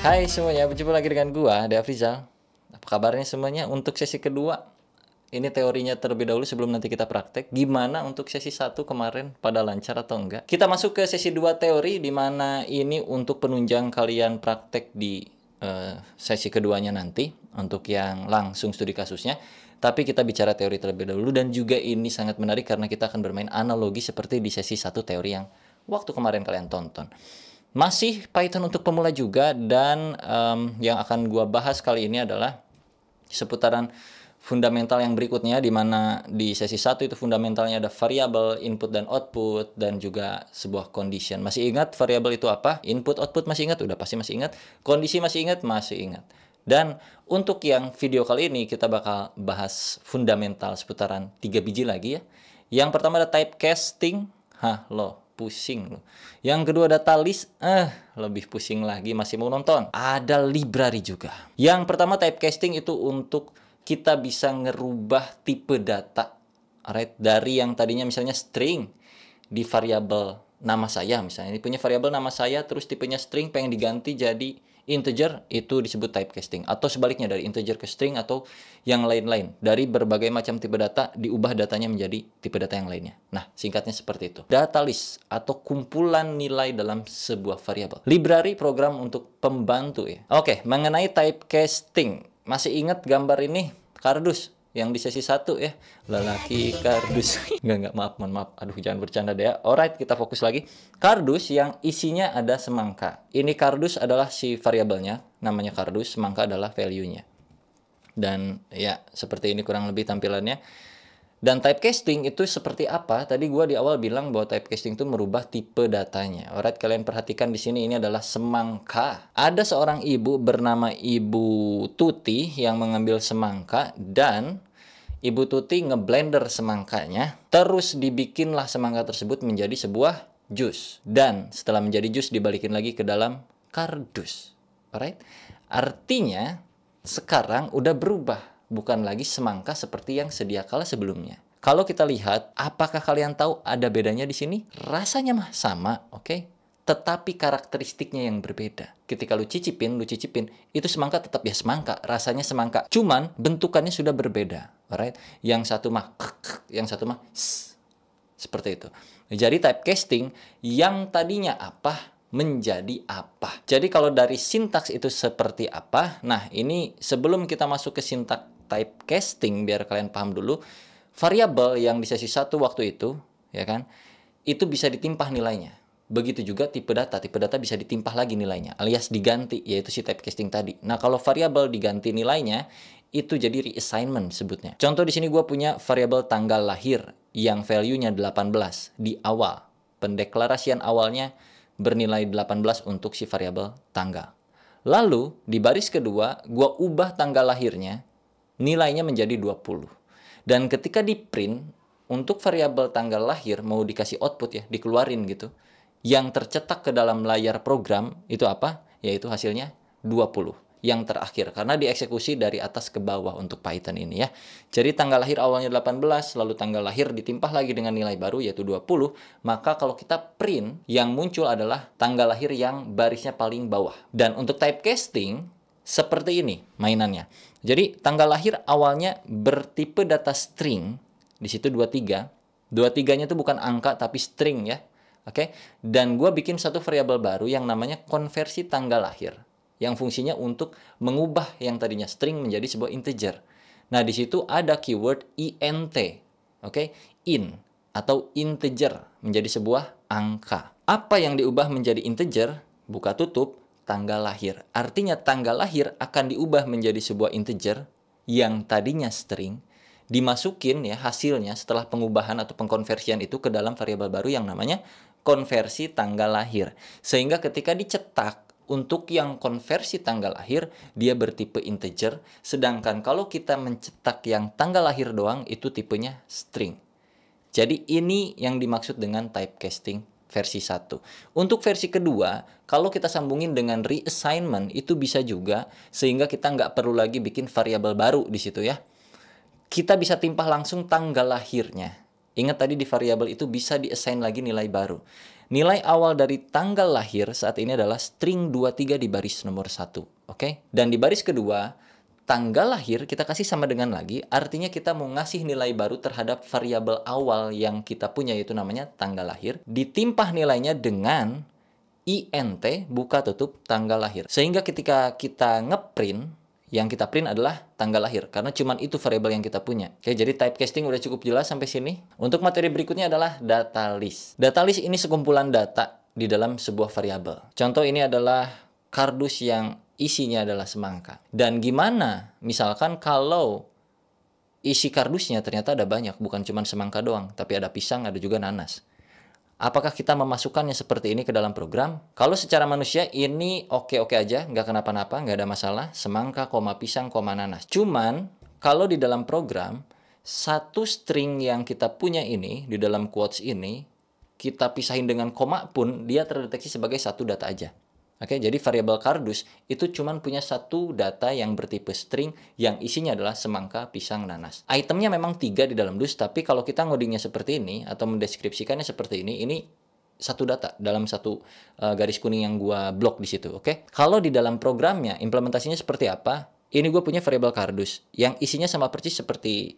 Hai semuanya, berjumpa lagi dengan gua, Ade Afrizal. Apa kabarnya semuanya? Untuk sesi kedua, ini teorinya terlebih dahulu sebelum nanti kita praktek. Gimana untuk sesi 1 kemarin, pada lancar atau enggak? Kita masuk ke sesi 2 teori, di mana ini untuk penunjang kalian praktek di sesi keduanya nanti, untuk yang langsung studi kasusnya. Tapi kita bicara teori terlebih dahulu, dan juga ini sangat menarik karena kita akan bermain analogi seperti di sesi 1 teori yang waktu kemarin kalian tonton. Masih Python untuk pemula juga, dan yang akan gua bahas kali ini adalah seputaran fundamental yang berikutnya, di mana di sesi 1 itu fundamentalnya ada variabel, input dan output, dan juga sebuah condition. Masih ingat variabel itu apa? Input, output masih ingat? Udah pasti masih ingat. Kondisi masih ingat? Masih ingat. Dan untuk yang video kali ini kita bakal bahas fundamental seputaran 3 biji lagi ya. Yang pertama ada typecasting. Pusing loh. Yang kedua data list, lebih pusing lagi, masih mau nonton. Ada library juga. Yang pertama typecasting itu untuk kita bisa ngerubah tipe data, alright, dari yang tadinya misalnya string di variabel nama saya, misalnya ini punya variabel nama saya, terus tipenya string pengen diganti jadi integer, itu disebut typecasting. Atau sebaliknya, dari integer ke string atau yang lain-lain. Dari berbagai macam tipe data, diubah datanya menjadi tipe data yang lainnya. Nah, singkatnya seperti itu. Data list atau kumpulan nilai dalam sebuah variabel. Library, program untuk pembantu ya. Oke, mengenai typecasting. Masih ingat gambar ini? Kardus yang di sesi 1 ya, lelaki kardus. Enggak, mohon maaf. Aduh, jangan bercanda deh ya. Alright, kita fokus lagi. Kardus yang isinya ada semangka. Ini kardus adalah si variabelnya, namanya kardus, semangka adalah value-nya. Dan ya, seperti ini kurang lebih tampilannya. Dan typecasting itu seperti apa? Tadi gua di awal bilang bahwa typecasting itu merubah tipe datanya. Alright, kalian perhatikan di sini, ini adalah semangka. Ada seorang ibu bernama Ibu Tuti yang mengambil semangka, dan Ibu Tuti ngeblender semangkanya, terus dibikinlah semangka tersebut menjadi sebuah jus. Dan setelah menjadi jus dibalikin lagi ke dalam kardus. Alright? Artinya sekarang udah berubah. Bukan lagi semangka seperti yang sedia kala sebelumnya. Kalau kita lihat, apakah kalian tahu ada bedanya di sini? Rasanya mah sama, oke? Tetapi karakteristiknya yang berbeda. Ketika lu cicipin, itu semangka tetap ya semangka, rasanya semangka. Cuman bentukannya sudah berbeda, alright? Yang satu mah yang satu mah seperti itu. Jadi typecasting yang tadinya apa menjadi apa. Jadi kalau dari sintaks itu seperti apa? Nah, ini sebelum kita masuk ke sintaks typecasting, biar kalian paham dulu, variabel yang di sesi 1 waktu itu, ya kan, itu bisa ditimpah nilainya. Begitu juga tipe data bisa ditimpah lagi nilainya, alias diganti, yaitu si typecasting tadi. Nah, kalau variabel diganti nilainya, itu jadi reassignment sebutnya. Contoh di sini gue punya variabel tanggal lahir yang value-nya 18 di awal. Pendeklarasian awalnya bernilai 18 untuk si variabel tanggal. Lalu, di baris kedua, gue ubah tanggal lahirnya, nilainya menjadi 20. Dan ketika di print, untuk variabel tanggal lahir mau dikasih output ya, dikeluarin gitu. Yang tercetak ke dalam layar program itu apa? Yaitu hasilnya 20. Yang terakhir, karena dieksekusi dari atas ke bawah untuk Python ini ya. Jadi tanggal lahir awalnya 18, lalu tanggal lahir ditimpah lagi dengan nilai baru yaitu 20, maka kalau kita print, yang muncul adalah tanggal lahir yang barisnya paling bawah. Dan untuk typecasting, seperti ini mainannya. Jadi tanggal lahir awalnya bertipe data string, di situ 23. 23-nya itu bukan angka tapi string ya. Oke. Dan gua bikin satu variabel baru yang namanya konversi tanggal lahir, yang fungsinya untuk mengubah yang tadinya string menjadi sebuah integer. Nah, di situ ada keyword int. Oke? In atau integer menjadi sebuah angka. Apa yang diubah menjadi integer? Buka tutup tanggal lahir. Artinya tanggal lahir akan diubah menjadi sebuah integer yang tadinya string, dimasukin ya hasilnya setelah pengubahan atau pengkonversian itu ke dalam variabel baru yang namanya konversi tanggal lahir. Sehingga ketika dicetak untuk yang konversi tanggal lahir, dia bertipe integer, sedangkan kalau kita mencetak yang tanggal lahir doang, itu tipenya string. Jadi ini yang dimaksud dengan typecasting versi 1. Untuk versi kedua, kalau kita sambungin dengan reassignment, itu bisa juga, sehingga kita nggak perlu lagi bikin variabel baru di situ ya. Kita bisa timpah langsung tanggal lahirnya. Ingat tadi di variabel itu bisa di-assign lagi nilai baru. Nilai awal dari tanggal lahir saat ini adalah string 23 di baris nomor 1. Oke? Dan di baris kedua, tanggal lahir kita kasih sama dengan lagi, artinya kita mau ngasih nilai baru terhadap variabel awal yang kita punya, yaitu namanya tanggal lahir. Ditimpah nilainya dengan int buka tutup tanggal lahir. Sehingga ketika kita ngeprint, yang kita print adalah tanggal lahir, karena cuman itu variabel yang kita punya. Oke, jadi typecasting udah cukup jelas sampai sini. Untuk materi berikutnya adalah data list. Data list ini sekumpulan data di dalam sebuah variabel. Contoh ini adalah kardus yang isinya adalah semangka. Dan gimana misalkan kalau isi kardusnya ternyata ada banyak, bukan cuma semangka doang, tapi ada pisang, ada juga nanas. Apakah kita memasukkannya seperti ini ke dalam program? Kalau secara manusia ini oke-oke aja, nggak kenapa-napa, nggak ada masalah. Semangka, pisang, nanas. Cuman, kalau di dalam program, satu string yang kita punya ini, di dalam quotes ini, kita pisahin dengan koma pun, dia terdeteksi sebagai satu data aja. Oke, jadi variabel kardus itu cuma punya satu data yang bertipe string yang isinya adalah semangka, pisang, nanas. Itemnya memang 3 di dalam dus, tapi kalau kita ngodingnya seperti ini atau mendeskripsikannya seperti ini satu data dalam satu garis kuning yang gua blok di situ. Oke, kalau di dalam programnya implementasinya seperti apa? Ini gue punya variabel kardus yang isinya sama persis seperti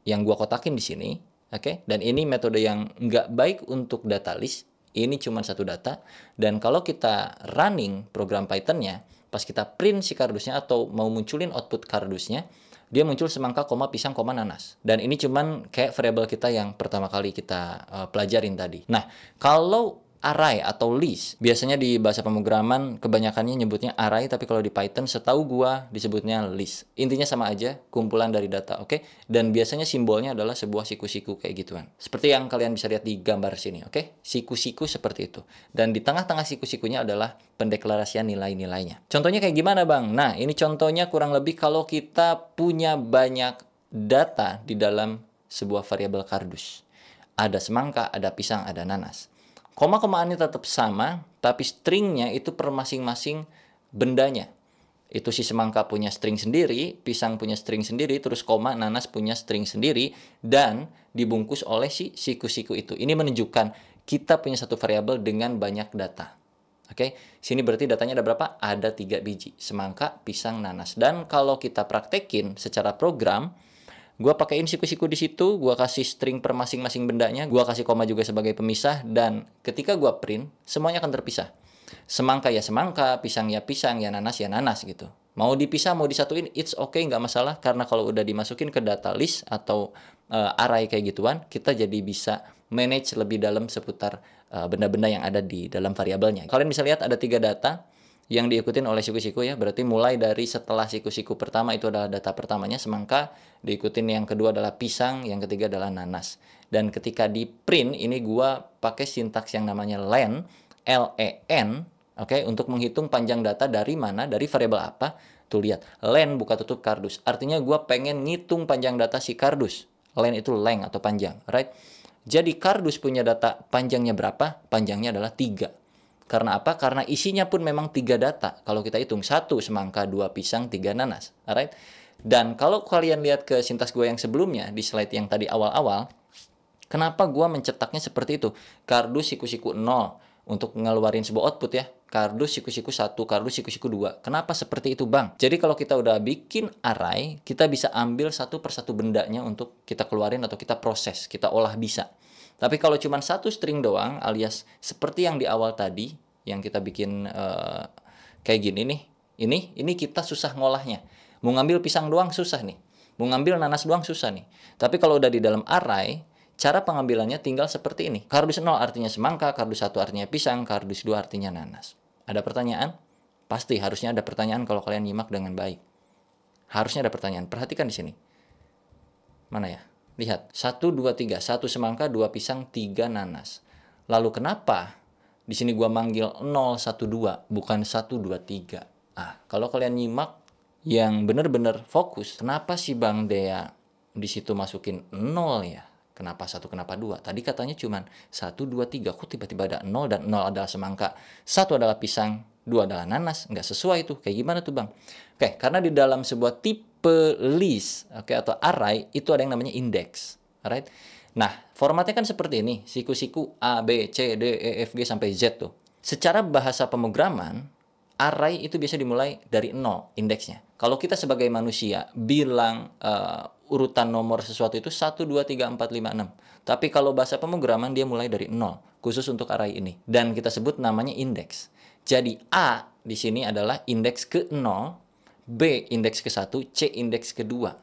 yang gua kotakin di sini. Oke, dan ini metode yang nggak baik untuk data list. Ini cuma satu data, dan kalau kita running program Python-nya, pas kita print si kardusnya atau mau munculin output kardusnya, dia muncul semangka, pisang, nanas. Dan ini cuman kayak variabel kita yang pertama kali kita pelajarin tadi. Nah, kalau array atau list, biasanya di bahasa pemrograman kebanyakannya nyebutnya array, tapi kalau di Python setahu gua disebutnya list. Intinya sama aja, kumpulan dari data, oke? Dan biasanya simbolnya adalah sebuah siku-siku kayak gituan. Seperti yang kalian bisa lihat di gambar sini, oke? Siku-siku seperti itu. Dan di tengah-tengah siku-sikunya adalah pendeklarasian nilai-nilainya. Contohnya kayak gimana, Bang? Nah, ini contohnya kurang lebih kalau kita punya banyak data di dalam sebuah variabel kardus. Ada semangka, ada pisang, ada nanas. Koma-komaannya tetap sama, tapi stringnya itu per masing-masing bendanya. Itu si semangka punya string sendiri, pisang punya string sendiri, terus nanas punya string sendiri, dan dibungkus oleh si siku-siku itu. Ini menunjukkan kita punya satu variabel dengan banyak data. Oke, sini berarti datanya ada berapa? Ada 3 biji, semangka, pisang, nanas. Dan kalau kita praktekin secara program, gua pakaiin siku-siku di situ, gua kasih string per masing-masing bendanya, gua kasih koma juga sebagai pemisah, dan ketika gua print, semuanya akan terpisah. Semangka ya semangka, pisang ya pisang, ya nanas gitu. Mau dipisah, mau disatuin, it's okay, nggak masalah, karena kalau udah dimasukin ke data list atau array kayak gituan, kita jadi bisa manage lebih dalam seputar benda-benda yang ada di dalam variabelnya. Kalian bisa lihat ada 3 data yang diikutin oleh siku-siku ya, berarti mulai dari setelah siku-siku pertama itu adalah data pertamanya semangka, diikutin yang kedua adalah pisang, yang ketiga adalah nanas. Dan ketika di print ini gua pakai sintaks yang namanya len, len, oke, untuk menghitung panjang data dari mana, dari variabel apa. Tuh lihat, len buka tutup kardus. Artinya gua pengen ngitung panjang data si kardus. Len itu length atau panjang, right? Jadi kardus punya data panjangnya berapa? Panjangnya adalah 3. Karena apa? Karena isinya pun memang 3 data. Kalau kita hitung 1 semangka, 2 pisang, 3 nanas. Alright? Dan kalau kalian lihat ke sintaks gue yang sebelumnya, di slide yang tadi awal-awal, kenapa gue mencetaknya seperti itu? Kardus siku-siku 0 untuk ngeluarin sebuah output ya. Kardus siku-siku 1, kardus siku-siku 2. Kenapa seperti itu, Bang? Jadi kalau kita udah bikin array, kita bisa ambil satu persatu bendanya untuk kita keluarin atau kita proses, kita olah bisa. Tapi kalau cuma satu string doang, alias seperti yang di awal tadi, yang kita bikin kayak gini nih, ini kita susah ngolahnya. Mau ngambil pisang doang susah nih, mau ngambil nanas doang susah nih. Tapi kalau udah di dalam array, cara pengambilannya tinggal seperti ini. Kardus 0 artinya semangka, kardus 1 artinya pisang, kardus 2 artinya nanas. Ada pertanyaan? Pasti harusnya ada pertanyaan kalau kalian nyimak dengan baik. Harusnya ada pertanyaan. Perhatikan di sini. Mana ya? Lihat, 1, 2, 3. 1 semangka, 2 pisang, 3 nanas. Lalu kenapa di sini gua manggil 0, 1, 2, bukan 1, 2, 3? Kalau kalian nyimak yang benar-benar fokus, kenapa sih Bang Dea di situ masukin 0 ya? Kenapa 1, kenapa 2? Tadi katanya cuman 1, 2, 3. Kok tiba-tiba ada 0 dan 0 adalah semangka? 1 adalah pisang, 2 adalah nanas. Nggak sesuai tuh. Kayak gimana tuh Bang? Oke, karena di dalam sebuah tipe list, oke, atau array, itu ada yang namanya index. Alright? Nah, formatnya kan seperti ini. Siku-siku A, B, C, D, E, F, G, sampai Z tuh. Secara bahasa pemrograman, array itu biasa dimulai dari 0 indeksnya. Kalau kita sebagai manusia bilang urutan nomor sesuatu itu 1, 2, 3, 4, 5, 6. Tapi kalau bahasa pemrograman dia mulai dari 0, khusus untuk array ini. Dan kita sebut namanya indeks. Jadi A di sini adalah indeks ke-0, B indeks ke-1, C indeks ke-2.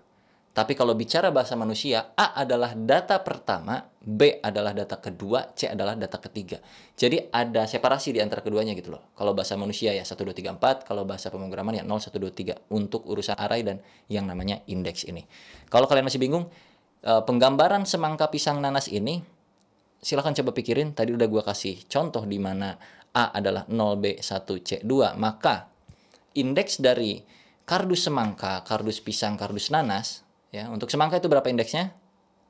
Tapi kalau bicara bahasa manusia, A adalah data pertama, B adalah data kedua, C adalah data ketiga. Jadi ada separasi di antara keduanya gitu loh. Kalau bahasa manusia ya 1, 2, 3, 4, kalau bahasa pemrograman ya 0, 1, 2, 3 untuk urusan array dan yang namanya indeks ini. Kalau kalian masih bingung, penggambaran semangka pisang nanas ini, silahkan coba pikirin. Tadi udah gua kasih contoh di mana A adalah 0, B 1, C 2. Maka indeks dari kardus semangka, kardus pisang, kardus nanas, ya, untuk semangka itu berapa indeksnya?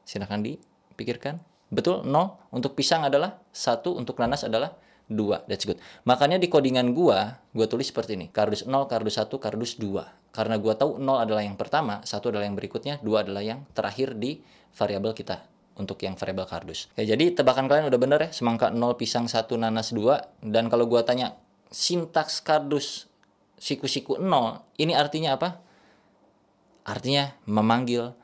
Silahkan dipikirkan. Betul, 0. Untuk pisang adalah 1, untuk nanas adalah 2. That's good. Makanya di codingan gua tulis seperti ini. Kardus 0, kardus 1, kardus 2. Karena gua tahu 0 adalah yang pertama, 1 adalah yang berikutnya, 2 adalah yang terakhir di variabel kita. Untuk yang variabel kardus. Oke, jadi tebakan kalian udah bener ya. Semangka 0, pisang 1, nanas 2. Dan kalau gua tanya sintaks kardus siku-siku 0, ini artinya apa? Artinya memanggil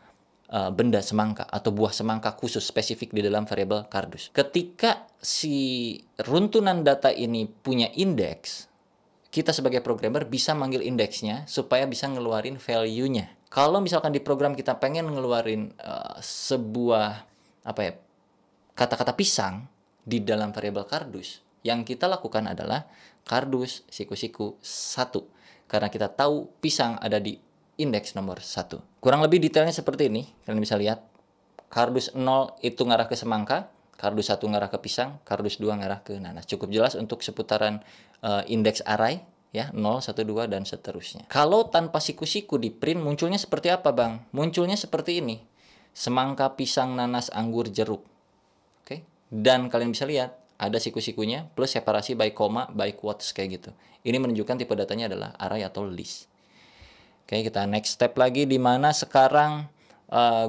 benda semangka atau buah semangka khusus spesifik di dalam variabel kardus. Ketika si runtunan data ini punya indeks, kita sebagai programmer bisa manggil indeksnya supaya bisa ngeluarin value-nya. Kalau misalkan di program kita pengen ngeluarin sebuah kata-kata pisang di dalam variabel kardus, yang kita lakukan adalah kardus siku-siku 1. Karena kita tahu pisang ada di indeks nomor 1. Kurang lebih detailnya seperti ini. Kalian bisa lihat. Kardus 0 itu ngarah ke semangka. Kardus 1 ngarah ke pisang. Kardus 2 ngarah ke nanas. Cukup jelas untuk seputaran indeks array. Ya, 0, 1, 2, dan seterusnya. Kalau tanpa siku-siku di print, munculnya seperti apa, Bang? Munculnya seperti ini. Semangka, pisang, nanas, anggur, jeruk. Oke? Dan kalian bisa lihat. Ada siku-sikunya plus separasi by comma, by quotes kayak gitu. Ini menunjukkan tipe datanya adalah array atau list. Oke, kita next step lagi di mana sekarang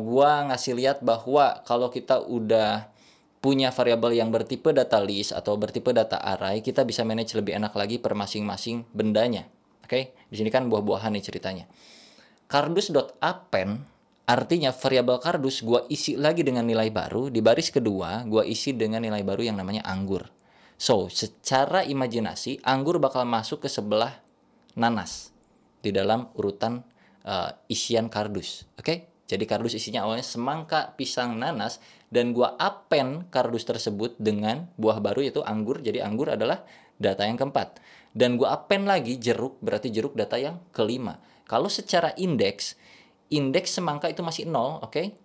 gua ngasih lihat bahwa kalau kita udah punya variabel yang bertipe data list atau bertipe data array, kita bisa manage lebih enak lagi per masing-masing bendanya. Oke, di sini kan buah-buahan nih ceritanya. Kardus.append artinya variabel kardus gua isi lagi dengan nilai baru, di baris kedua gua isi dengan nilai baru yang namanya anggur. So, secara imajinasi anggur bakal masuk ke sebelah nanas di dalam urutan isian kardus. Oke? Jadi kardus isinya awalnya semangka, pisang, nanas, dan gua append kardus tersebut dengan buah baru yaitu anggur. Jadi anggur adalah data yang keempat. Dan gua append lagi jeruk, berarti jeruk data yang kelima. Kalau secara indeks semangka itu masih 0, oke?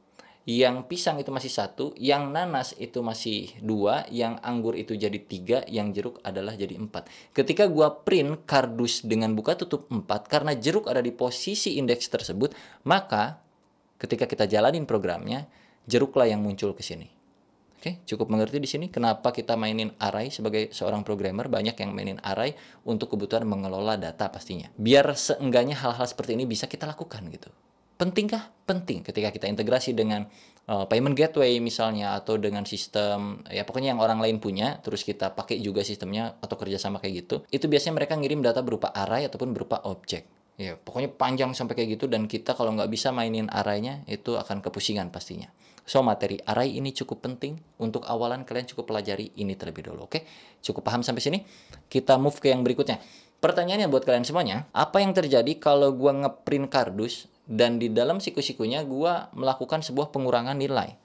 Yang pisang itu masih 1, yang nanas itu masih 2, yang anggur itu jadi 3, yang jeruk adalah jadi 4. Ketika gua print kardus dengan buka tutup 4, karena jeruk ada di posisi indeks tersebut, maka ketika kita jalanin programnya, jeruklah yang muncul ke sini. Oke, cukup mengerti di sini kenapa kita mainin array sebagai seorang programmer, banyak yang mainin array untuk kebutuhan mengelola data pastinya. Biar seenggaknya hal-hal seperti ini bisa kita lakukan gitu. Pentingkah? Penting ketika kita integrasi dengan payment gateway misalnya atau dengan sistem ya pokoknya yang orang lain punya terus kita pakai juga sistemnya atau kerjasama kayak gitu. Itu biasanya mereka ngirim data berupa array ataupun berupa objek. Ya pokoknya panjang sampai kayak gitu dan kita kalau nggak bisa mainin array-nya itu akan kepusingan pastinya. So materi array ini cukup penting untuk awalan kalian cukup pelajari ini terlebih dulu. Oke? Cukup paham sampai sini? Kita move ke yang berikutnya. Pertanyaannya buat kalian semuanya, apa yang terjadi kalau gua ngeprint kardus dan di dalam siku-sikunya gua melakukan sebuah pengurangan nilai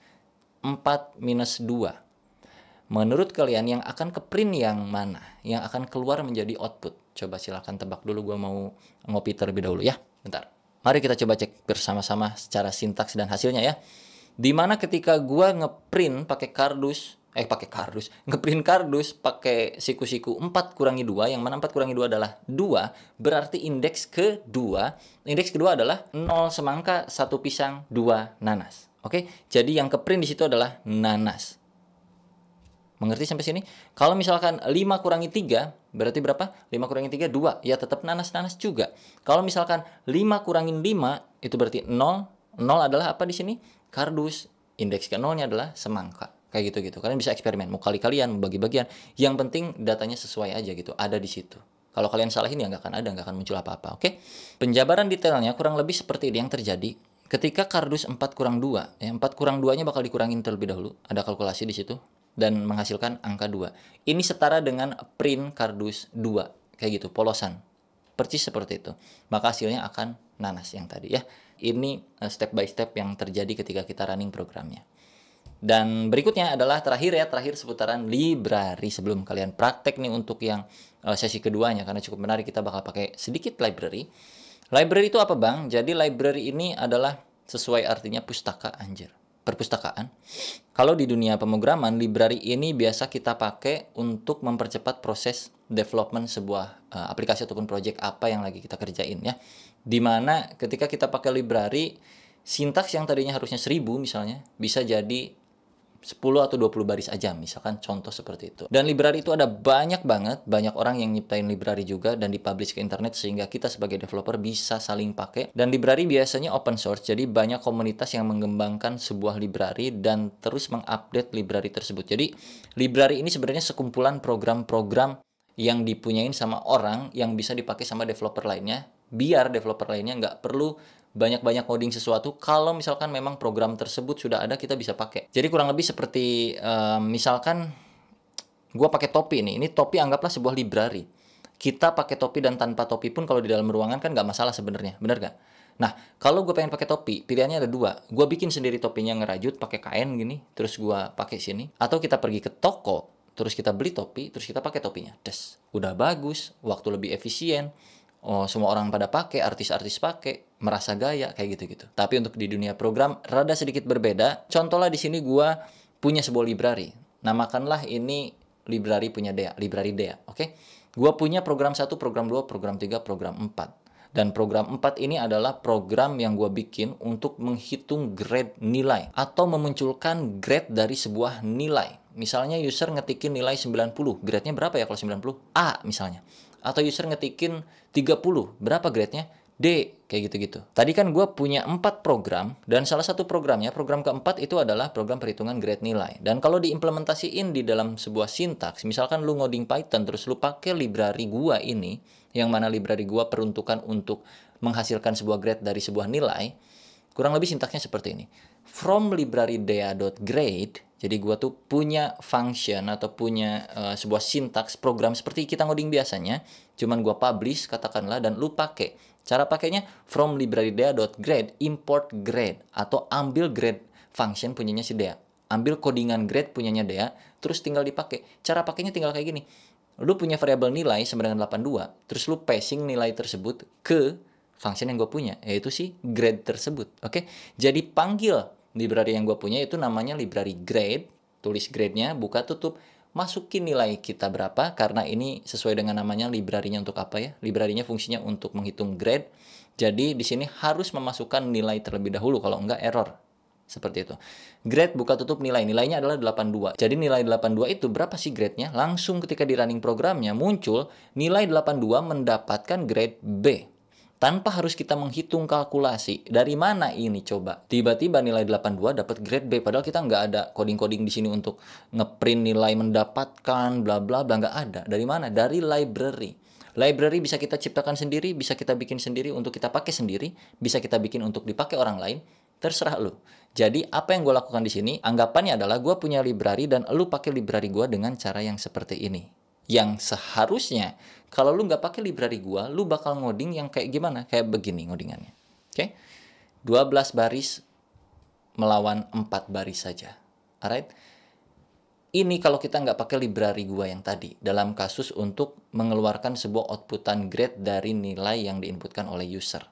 4 minus 2. Menurut kalian yang akan ke print yang mana? Yang akan keluar menjadi output? Coba silahkan tebak dulu, gua mau ngopi terlebih dahulu ya. Bentar. Mari kita coba cek bersama-sama secara sintaks dan hasilnya ya. Dimana ketika gua ngeprint pakai kardus, ngeprint kardus pakai siku-siku 4 kurangi 2, yang mana 4 kurangi 2 adalah 2, berarti indeks kedua adalah 0 semangka, 1 pisang, 2 nanas. Oke, jadi yang keprint di situ adalah nanas. Mengerti sampai sini? Kalau misalkan 5 kurangi 3, berarti berapa? 5 kurangi 3, 2. Ya tetap nanas-nanas juga. Kalau misalkan 5 kurangin 5, itu berarti 0. 0 adalah apa di sini? Kardus. Indeks ke nolnya adalah semangka. Kayak gitu-gitu. Kalian bisa eksperimen, mau kali-kalian, mau bagi-bagian. Yang penting datanya sesuai aja gitu, ada di situ. Kalau kalian salahin ya nggak akan ada, nggak akan muncul apa-apa, oke? Penjabaran detailnya kurang lebih seperti ini yang terjadi. Ketika kardus 4 kurang 2, ya 4 kurang 2-nya bakal dikurangin terlebih dahulu. Ada kalkulasi di situ. Dan menghasilkan angka 2. Ini setara dengan print kardus 2. Kayak gitu, polosan. Persis seperti itu. Maka hasilnya akan nanas yang tadi ya. Ini step by step yang terjadi ketika kita running programnya. Dan berikutnya adalah terakhir seputaran library sebelum kalian praktek nih untuk yang sesi keduanya, karena cukup menarik, kita bakal pakai sedikit library. Library itu apa bang? Jadi library ini adalah sesuai artinya pustaka, anjir. Perpustakaan. Kalau di dunia pemrograman, library ini biasa kita pakai untuk mempercepat proses development sebuah aplikasi ataupun project apa yang lagi kita kerjain ya. Dimana ketika kita pakai library, sintaks yang tadinya harusnya 1000 misalnya, bisa jadi 10 atau 20 baris aja, misalkan contoh seperti itu. Dan library itu ada banyak banget, banyak orang yang nyiptain library juga dan dipublish ke internet sehingga kita sebagai developer bisa saling pakai. Dan library biasanya open source, jadi banyak komunitas yang mengembangkan sebuah library dan terus mengupdate library tersebut. Jadi library ini sebenarnya sekumpulan program-program yang dipunyain sama orang yang bisa dipakai sama developer lainnya, biar developer lainnya nggak perlu banyak-banyak coding sesuatu. Kalau misalkan memang program tersebut sudah ada, kita bisa pakai. Jadi kurang lebih seperti misalkan gue pakai topi nih. Ini topi anggaplah sebuah library. Kita pakai topi dan tanpa topi pun kalau di dalam ruangan kan nggak masalah sebenarnya, bener nggak? Nah, kalau gue pengen pakai topi, pilihannya ada dua. Gue bikin sendiri topinya ngerajut pakai kain gini, terus gue pakai sini. Atau kita pergi ke toko, terus kita beli topi, terus kita pakai topinya. Des, udah bagus, waktu lebih efisien. Oh, semua orang pada pakai, artis-artis pakai, merasa gaya kayak gitu-gitu. Tapi untuk di dunia program rada sedikit berbeda. Contohnya di sini gua punya sebuah library. Namakanlah ini library punya Dea, library Dea, oke? Gua punya program 1, program 2, program 3, program 4. Dan program 4 ini adalah program yang gua bikin untuk menghitung grade nilai atau memunculkan grade dari sebuah nilai. Misalnya user ngetikin nilai 90, grade-nya berapa ya kalau 90? A misalnya. Atau user ngetikin 30, berapa grade-nya? D, kayak gitu-gitu. Tadi kan gue punya 4 program, dan salah satu programnya, program keempat itu adalah program perhitungan grade nilai. Dan kalau diimplementasiin di dalam sebuah sintaks, misalkan lu ngoding Python, terus lu pakai library gua ini, yang mana library gua peruntukan untuk menghasilkan sebuah grade dari sebuah nilai, kurang lebih sintaksnya seperti ini. From library dea.grade, jadi gua tuh punya function atau punya sebuah sintaks program seperti kita ngoding biasanya, cuman gua publish katakanlah dan lu pakai. Cara pakainya from library dea.grade import grade atau ambil grade function punyanya si Dea. Ambil codingan grade punyanya Dea, terus tinggal dipakai. Cara pakainya tinggal kayak gini. Lu punya variabel nilai sama dengan 82, terus lu passing nilai tersebut ke function yang gue punya, yaitu si grade tersebut. Oke, jadi panggil library yang gue punya itu namanya library grade, tulis grade-nya, buka tutup, masukin nilai kita berapa, karena ini sesuai dengan namanya library-nya untuk apa ya, library-nya fungsinya untuk menghitung grade, jadi di sini harus memasukkan nilai terlebih dahulu, kalau enggak error. Seperti itu. Grade buka tutup nilai. Nilainya adalah 82. Jadi nilai 82 itu berapa sih grade-nya? Langsung ketika di running programnya muncul nilai 82 mendapatkan grade B. Tanpa harus kita menghitung kalkulasi. Dari mana ini coba? Tiba-tiba nilai 82 dapat grade B. Padahal kita nggak ada coding-coding di sini untuk ngeprint nilai mendapatkan bla bla bla. Nggak ada. Dari mana? Dari library. Library bisa kita ciptakan sendiri, bisa kita bikin sendiri untuk kita pakai sendiri, bisa kita bikin untuk dipakai orang lain. Terserah lu. Jadi apa yang gue lakukan di sini, anggapannya adalah gue punya library dan lu pakai library gue dengan cara yang seperti ini. Yang seharusnya kalau lu nggak pakai library gue, lu bakal ngoding yang kayak gimana? Kayak begini ngodingannya. Oke? 12 baris melawan 4 baris saja. Alright? Ini kalau kita nggak pakai library gue yang tadi, dalam kasus untuk mengeluarkan sebuah outputan grade dari nilai yang diinputkan oleh user.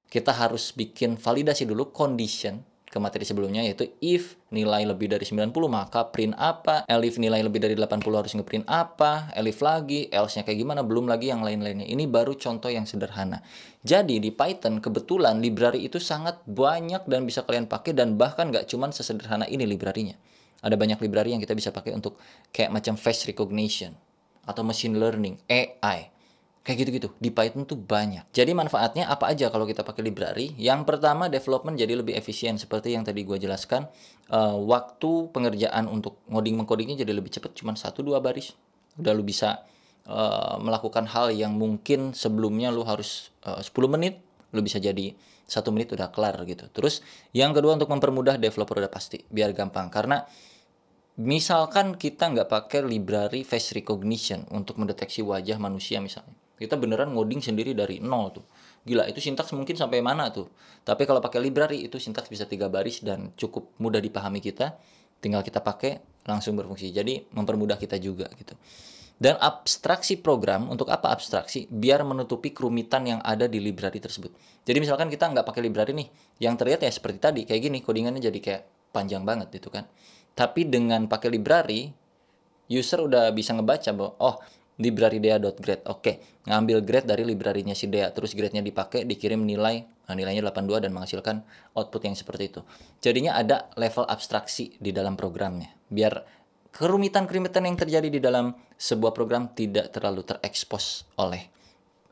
Kita harus bikin validasi dulu condition ke materi sebelumnya, yaitu if nilai lebih dari 90 maka print apa, elif nilai lebih dari 80 harus ngeprint apa, elif lagi, else-nya kayak gimana, belum lagi yang lain-lainnya. Ini baru contoh yang sederhana. Jadi di Python kebetulan library itu sangat banyak dan bisa kalian pakai, dan bahkan nggak cuman sesederhana ini library-nya. Ada banyak library yang kita bisa pakai untuk kayak macam face recognition atau machine learning, AI. Kayak gitu-gitu. Di Python tuh banyak. Jadi manfaatnya apa aja kalau kita pakai library? Yang pertama, development jadi lebih efisien. Seperti yang tadi gue jelaskan, waktu pengerjaan untuk mengcodingnya jadi lebih cepat, cuma 1-2 baris. Udah lu bisa melakukan hal yang mungkin sebelumnya lu harus 10 menit, lu bisa jadi 1 menit udah kelar gitu. Terus yang kedua, untuk mempermudah developer udah pasti, biar gampang. Karena misalkan kita nggak pakai library face recognition untuk mendeteksi wajah manusia misalnya. Kita beneran ngoding sendiri dari nol tuh. Gila, itu sintaks mungkin sampai mana tuh. Tapi kalau pakai library, itu sintaks bisa 3 baris dan cukup mudah dipahami kita. Tinggal kita pakai, langsung berfungsi. Jadi mempermudah kita juga gitu. Dan abstraksi program, untuk apa abstraksi? Biar menutupi kerumitan yang ada di library tersebut. Jadi misalkan kita nggak pakai library nih, yang terlihat ya seperti tadi, kayak gini, codingannya jadi kayak panjang banget gitu kan. Tapi dengan pakai library, user udah bisa ngebaca bahwa, oh, library dea.grade. Oke, ngambil grade dari library-nya si Dea. Terus grade-nya dipakai, dikirim nilai, nilainya 82 dan menghasilkan output yang seperti itu. Jadinya ada level abstraksi di dalam programnya. Biar kerumitan-kerumitan yang terjadi di dalam sebuah program tidak terlalu terekspos oleh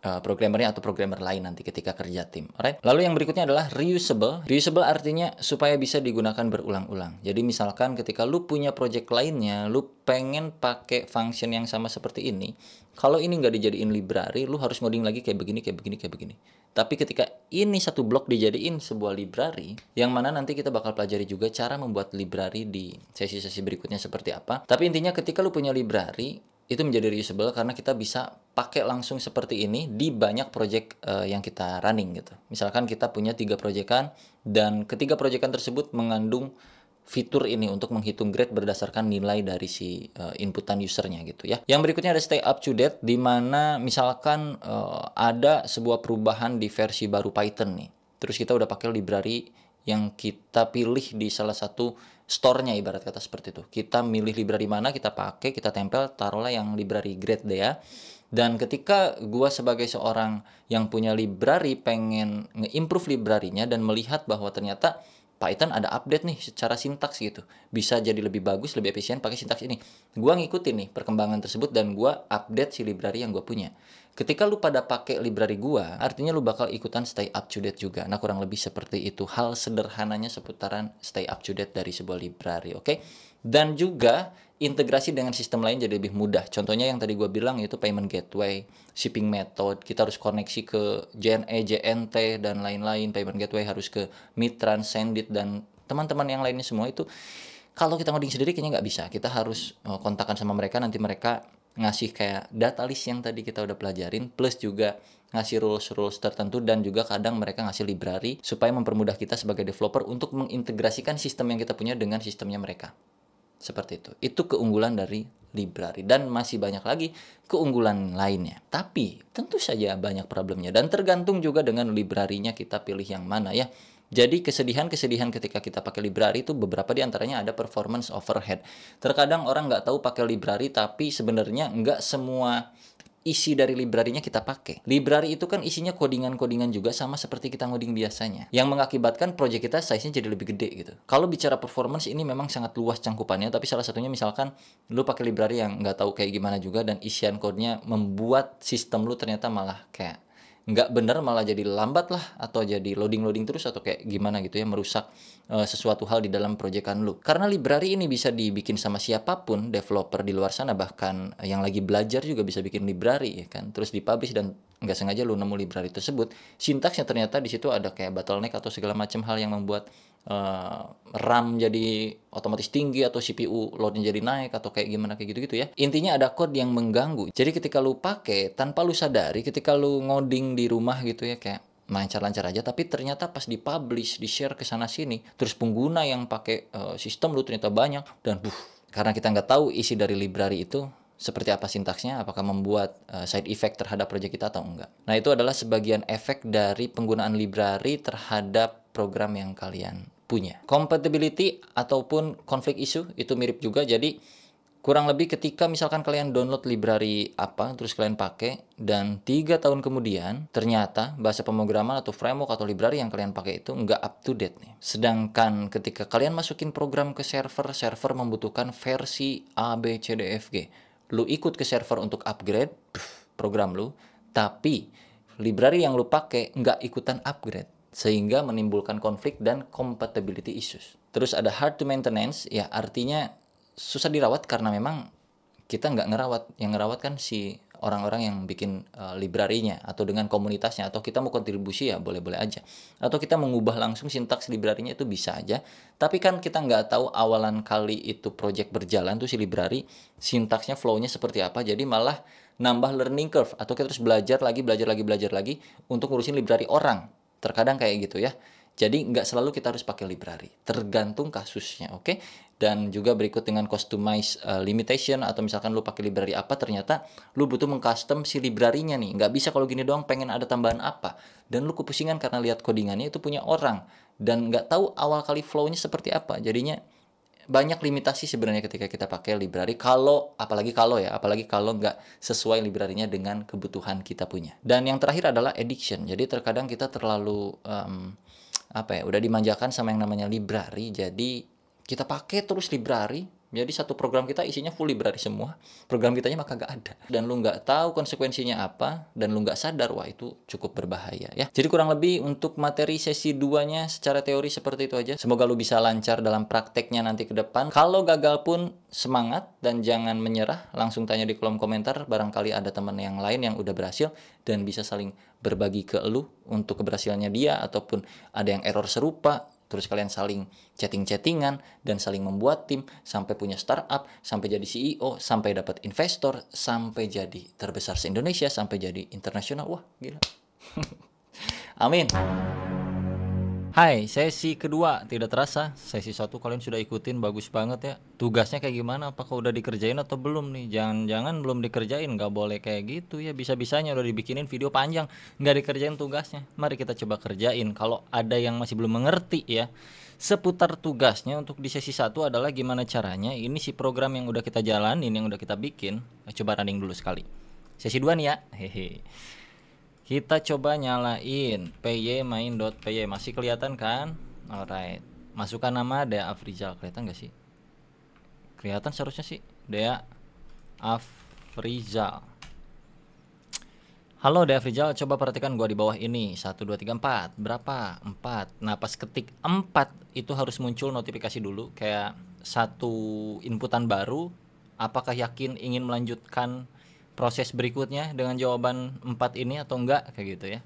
programmernya atau programmer lain nanti ketika kerja tim. Alright. Lalu yang berikutnya adalah reusable. Reusable artinya supaya bisa digunakan berulang-ulang. Jadi misalkan ketika lu punya project lainnya, lu pengen pakai function yang sama seperti ini, kalau ini nggak dijadiin library, lu harus ngoding lagi kayak begini, kayak begini, kayak begini. Tapi ketika ini satu blok dijadiin sebuah library, yang mana nanti kita bakal pelajari juga cara membuat library di sesi-sesi berikutnya seperti apa. Tapi intinya ketika lu punya library, itu menjadi reusable karena kita bisa pakai langsung seperti ini di banyak project yang kita running gitu. Misalkan kita punya 3 proyekan dan ketiga proyekan tersebut mengandung fitur ini untuk menghitung grade berdasarkan nilai dari si inputan usernya gitu ya. Yang berikutnya ada stay up to date, di mana misalkan ada sebuah perubahan di versi baru Python nih. Terus kita udah pakai library yang kita pilih di salah satu store-nya, ibarat kata seperti itu. Kita milih library mana, kita pakai, kita tempel, taruhlah yang library grade Dea. Dan ketika gua sebagai seorang yang punya library pengen nge-improve library-nya dan melihat bahwa ternyata Python ada update nih secara sintaks gitu. Bisa jadi lebih bagus, lebih efisien pakai sintaks ini. Gua ngikutin nih perkembangan tersebut dan gua update si library yang gua punya. Ketika lu pada pakai library gua, artinya lu bakal ikutan stay up to date juga. Nah, kurang lebih seperti itu hal sederhananya seputaran stay up to date dari sebuah library, oke? Dan juga integrasi dengan sistem lain jadi lebih mudah. Contohnya yang tadi gua bilang yaitu payment gateway, shipping method, kita harus koneksi ke JNE, JNT dan lain-lain. Payment gateway harus ke Mitran, Sendit dan teman-teman yang lainnya semua itu. Kalau kita ngoding sendiri kayaknya nggak bisa. Kita harus kontakkan sama mereka, nanti mereka ngasih kayak data list yang tadi kita udah pelajarin, plus juga ngasih rules-rules tertentu dan juga kadang mereka ngasih library supaya mempermudah kita sebagai developer untuk mengintegrasikan sistem yang kita punya dengan sistemnya mereka. Seperti itu. Itu keunggulan dari library dan masih banyak lagi keunggulan lainnya. Tapi tentu saja banyak problemnya dan tergantung juga dengan library-nya kita pilih yang mana ya. Jadi kesedihan-kesedihan ketika kita pakai library itu beberapa diantaranya ada performance overhead. Terkadang orang nggak tahu pakai library tapi sebenarnya nggak semua isi dari library-nya kita pakai. Library itu kan isinya codingan-codingan juga sama seperti kita ngoding biasanya. Yang mengakibatkan project kita size-nya jadi lebih gede gitu. Kalau bicara performance ini memang sangat luas cangkupannya, tapi salah satunya misalkan lu pakai library yang nggak tahu kayak gimana juga dan isian code-nya membuat sistem lu ternyata malah kayak nggak bener, malah jadi lambat lah atau jadi loading terus atau kayak gimana gitu ya, merusak sesuatu hal di dalam proyekan lu. Karena library ini bisa dibikin sama siapapun developer di luar sana, bahkan yang lagi belajar juga bisa bikin library ya kan, terus dipublish dan nggak sengaja lu nemu library tersebut, sintaksnya ternyata di situ ada kayak bottleneck atau segala macam hal yang membuat RAM jadi otomatis tinggi atau CPU loadnya jadi naik atau kayak gimana kayak gitu-gitu ya. Intinya ada code yang mengganggu. Jadi ketika lu pakai tanpa lu sadari, ketika lu ngoding di rumah gitu ya kayak lancar-lancar aja, tapi ternyata pas dipublish, di-share ke sana sini, terus pengguna yang pakai sistem lu ternyata banyak dan karena kita nggak tahu isi dari library itu seperti apa sintaksnya, apakah membuat side effect terhadap project kita atau enggak. Nah, itu adalah sebagian efek dari penggunaan library terhadap program yang kalian punya. Compatibility ataupun conflict issue itu mirip juga. Jadi kurang lebih ketika misalkan kalian download library apa, terus kalian pakai, dan 3 tahun kemudian ternyata bahasa pemrograman atau framework atau library yang kalian pakai itu nggak up to date nih. Sedangkan ketika kalian masukin program ke server membutuhkan versi A, B, C, D, F, G. Lu ikut ke server untuk upgrade program lu, Tapi library yang lu pakai nggak ikutan upgrade, sehingga menimbulkan konflik dan compatibility issues. Terus ada hard to maintenance, ya artinya susah dirawat karena memang kita nggak ngerawat. Yang ngerawat kan si orang-orang yang bikin library-nya atau dengan komunitasnya, atau kita mau kontribusi ya boleh-boleh aja. Atau kita mengubah langsung sintaks library-nya itu bisa aja. Tapi kan kita nggak tahu awalan kali itu project berjalan tuh si library, sintaksnya, flow-nya seperti apa. Jadi malah nambah learning curve, atau kita terus belajar lagi untuk ngurusin library orang. Terkadang kayak gitu ya. Jadi nggak selalu kita harus pakai library, tergantung kasusnya, oke? Dan juga berikut dengan customize limitation, atau misalkan lu pakai library apa, ternyata lu butuh mengcustom si library-nya nih. Nggak bisa kalau gini doang, pengen ada tambahan apa. Dan lu kepusingan karena lihat codingannya itu punya orang, dan nggak tahu awal kali flow-nya seperti apa. Jadinya banyak limitasi sebenarnya ketika kita pakai library, apalagi kalau nggak sesuai library-nya dengan kebutuhan kita punya. Dan yang terakhir adalah addiction. Jadi terkadang kita terlalu udah dimanjakan sama yang namanya library, jadi kita pakai terus library. Jadi satu program kita isinya full library semua, program kitanya maka nggak ada, dan lu nggak tahu konsekuensinya apa, dan lu nggak sadar, wah itu cukup berbahaya ya. Jadi kurang lebih untuk materi sesi 2-nya secara teori seperti itu aja. Semoga lu bisa lancar dalam prakteknya nanti ke depan. Kalau gagal pun semangat dan jangan menyerah, langsung tanya di kolom komentar, barangkali ada teman yang lain yang udah berhasil dan bisa saling berbagi ke lu untuk keberhasilannya dia, ataupun ada yang error serupa. Terus kalian saling chatting-chattingan dan saling membuat tim sampai punya startup, sampai jadi CEO, sampai dapat investor, sampai jadi terbesar se-Indonesia, sampai jadi internasional. Wah, gila. Amin. Hai, sesi kedua tidak terasa. Sesi 1 kalian sudah ikutin, bagus banget ya. Tugasnya kayak gimana? Apakah udah dikerjain atau belum nih? Jangan-jangan belum dikerjain, nggak boleh kayak gitu ya. Bisa-bisanya udah dibikinin video panjang, nggak dikerjain tugasnya. Mari kita coba kerjain. Kalau ada yang masih belum mengerti ya seputar tugasnya untuk di sesi 1 adalah gimana caranya. Ini si program yang udah kita jalanin, yang udah kita bikin. Coba running dulu sekali. Sesi 2 nih ya. Hehe. Kita coba nyalain py main.py, masih kelihatan kan? Alright, masukkan nama Dea Afrizal, kelihatan gak sih? Kelihatan seharusnya sih, Dea Afrizal. Halo Dea Afrizal, coba perhatikan gua di bawah ini. 1, 2, 3, 4, berapa? 4. Nah pas ketik 4 itu harus muncul notifikasi dulu, kayak satu inputan baru. Apakah yakin ingin melanjutkan proses berikutnya dengan jawaban 4 ini atau enggak, kayak gitu ya.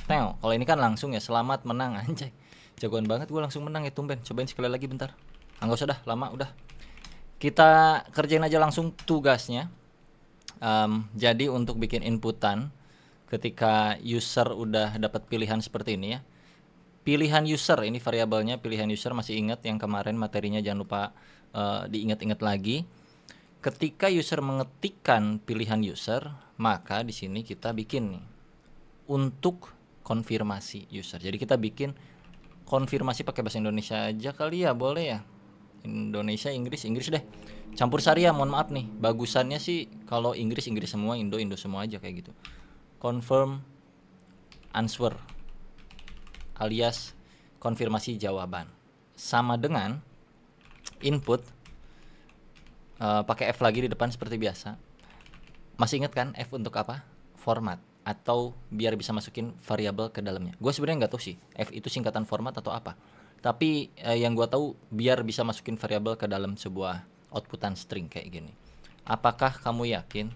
Tengok, kalau ini kan langsung ya, selamat menang, anjay. Jagoan banget gue langsung menang ya, tumben. Cobain sekali lagi bentar. Enggak usah dah, lama udah. Kita kerjain aja langsung tugasnya. Jadi untuk bikin inputan, ketika user udah dapat pilihan seperti ini ya. Pilihan user, ini variabelnya pilihan user, masih ingat yang kemarin materinya, jangan lupa diingat-ingat lagi. Ketika user mengetikkan pilihan user, maka di sini kita bikin nih untuk konfirmasi user. Jadi kita bikin konfirmasi pakai bahasa Indonesia aja kali ya, boleh ya. Indonesia, Inggris deh. Campur sari ya, mohon maaf nih. Bagusannya sih kalau Inggris semua, Indo semua aja kayak gitu. Confirm answer alias konfirmasi jawaban. Sama dengan input pakai F lagi di depan seperti biasa. Masih ingat kan F untuk apa? Format, atau biar bisa masukin variabel ke dalamnya. Gue sebenarnya nggak tahu sih F itu singkatan format atau apa. Tapi yang gue tahu biar bisa masukin variabel ke dalam sebuah outputan string kayak gini. Apakah kamu yakin?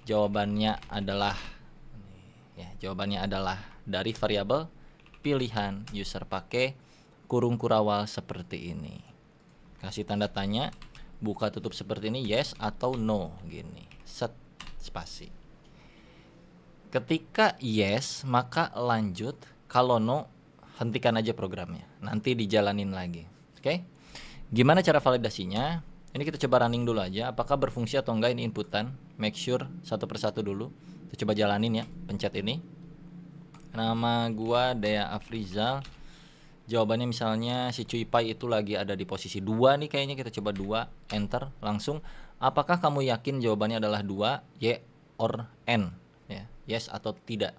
Jawabannya adalah dari variabel pilihan user, pakai kurung kurawal seperti ini. Kasih tanda tanya, buka tutup seperti ini, yes atau no gini, set spasi. Ketika yes maka lanjut, kalau no hentikan aja programnya, nanti dijalanin lagi. Oke? Gimana cara validasinya? Ini kita coba running dulu aja, apakah berfungsi atau enggak ini inputan. Make sure satu persatu dulu. Kita coba jalanin ya, pencet ini. Nama gua Dea Afrizal. Jawabannya misalnya si Cuy Pai itu lagi ada di posisi 2 nih kayaknya. Kita coba 2, enter langsung. Apakah kamu yakin jawabannya adalah 2, Y or N ya, yes atau tidak.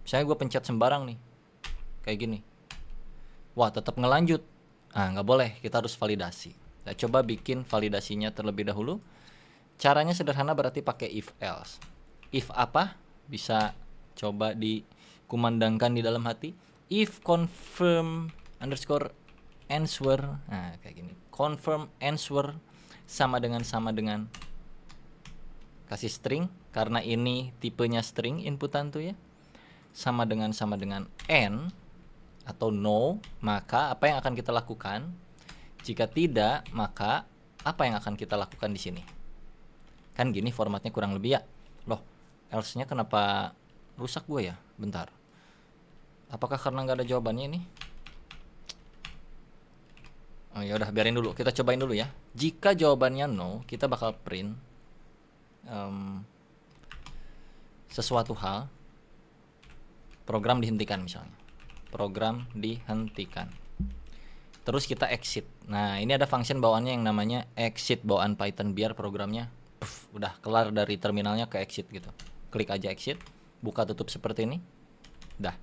Misalnya gue pencet sembarang nih kayak gini, wah tetap ngelanjut. Nggak boleh, kita harus validasi. Kita coba bikin validasinya terlebih dahulu. Caranya sederhana, berarti pakai if else. If apa? bisa coba dikumandangkan di dalam hati. If confirm underscore answer, nah kayak gini, confirm answer sama dengan kasih string, karena ini tipenya string inputan tuh ya, sama dengan n atau no, maka apa yang akan kita lakukan? Jika tidak, maka apa yang akan kita lakukan di sini? Kan gini formatnya kurang lebih ya. Loh, else-nya kenapa rusak gue ya? Bentar. Apakah karena nggak ada jawabannya ini? Oh ya udah, biarin dulu. Kita cobain dulu ya. Jika jawabannya no, kita bakal print sesuatu hal. Program dihentikan misalnya. Program dihentikan. Terus kita exit. Nah, ini ada function bawaannya yang namanya exit bawaan Python biar programnya udah kelar dari terminalnya ke exit gitu. Klik aja exit, buka tutup seperti ini. Dah.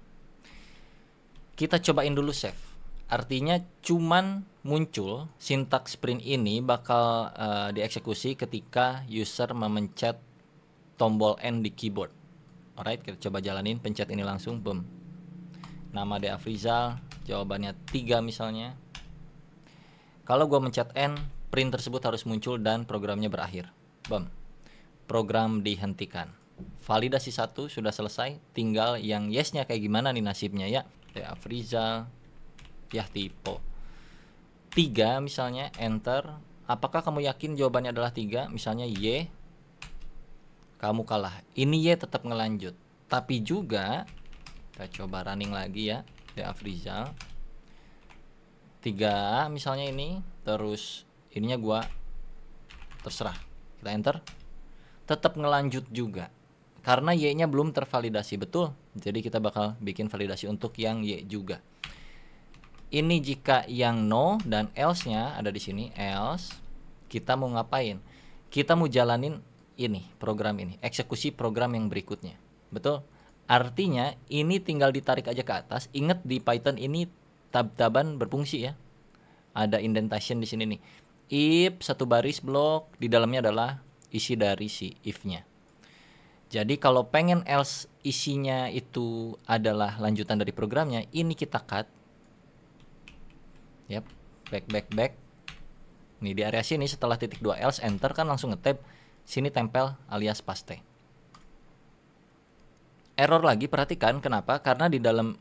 Kita cobain dulu save. Artinya cuman muncul sintaks print ini bakal dieksekusi ketika user memencet tombol N di keyboard. Alright, kita coba jalanin, pencet ini langsung, boom. Nama De Afrizal, jawabannya 3 misalnya. Kalau gua mencet N, print tersebut harus muncul dan programnya berakhir. Boom. Program dihentikan. Validasi 1 sudah selesai, tinggal yang yes-nya kayak gimana nih nasibnya ya. De Afrizal ya tipe 3 misalnya, enter. Apakah kamu yakin jawabannya adalah 3? Misalnya Y, kamu kalah. Ini Y tetap ngelanjut. Tapi juga kita coba running lagi ya, De Afrizal 3 misalnya ini, terus ininya gua terserah. Kita enter. Tetap ngelanjut juga. Karena Y-nya belum tervalidasi, betul. Jadi kita bakal bikin validasi untuk yang Y juga. Ini jika yang no dan else-nya ada di sini, else kita mau ngapain? Kita mau jalanin ini, program ini, eksekusi program yang berikutnya. Betul? Artinya ini tinggal ditarik aja ke atas. Ingat di Python ini tab-taban berfungsi ya. Ada indentation di sini nih. If satu baris blok, di dalamnya adalah isi dari si if-nya. Jadi kalau pengen else isinya itu adalah lanjutan dari programnya, ini kita cut. Yap, back. Nih di area sini setelah titik 2 else, enter kan langsung ngetab. Sini tempel alias paste. Error lagi, perhatikan kenapa? Karena di dalam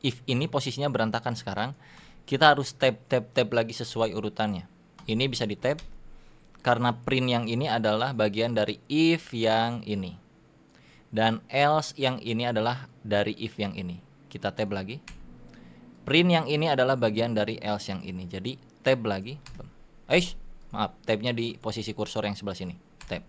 if ini posisinya berantakan sekarang. Kita harus tab lagi sesuai urutannya. Ini bisa di tab karena print yang ini adalah bagian dari if yang ini. Dan else yang ini adalah dari if yang ini. Kita tab lagi. Print yang ini adalah bagian dari else yang ini. Jadi tab lagi. Maaf, tabnya di posisi kursor yang sebelah sini. Tab.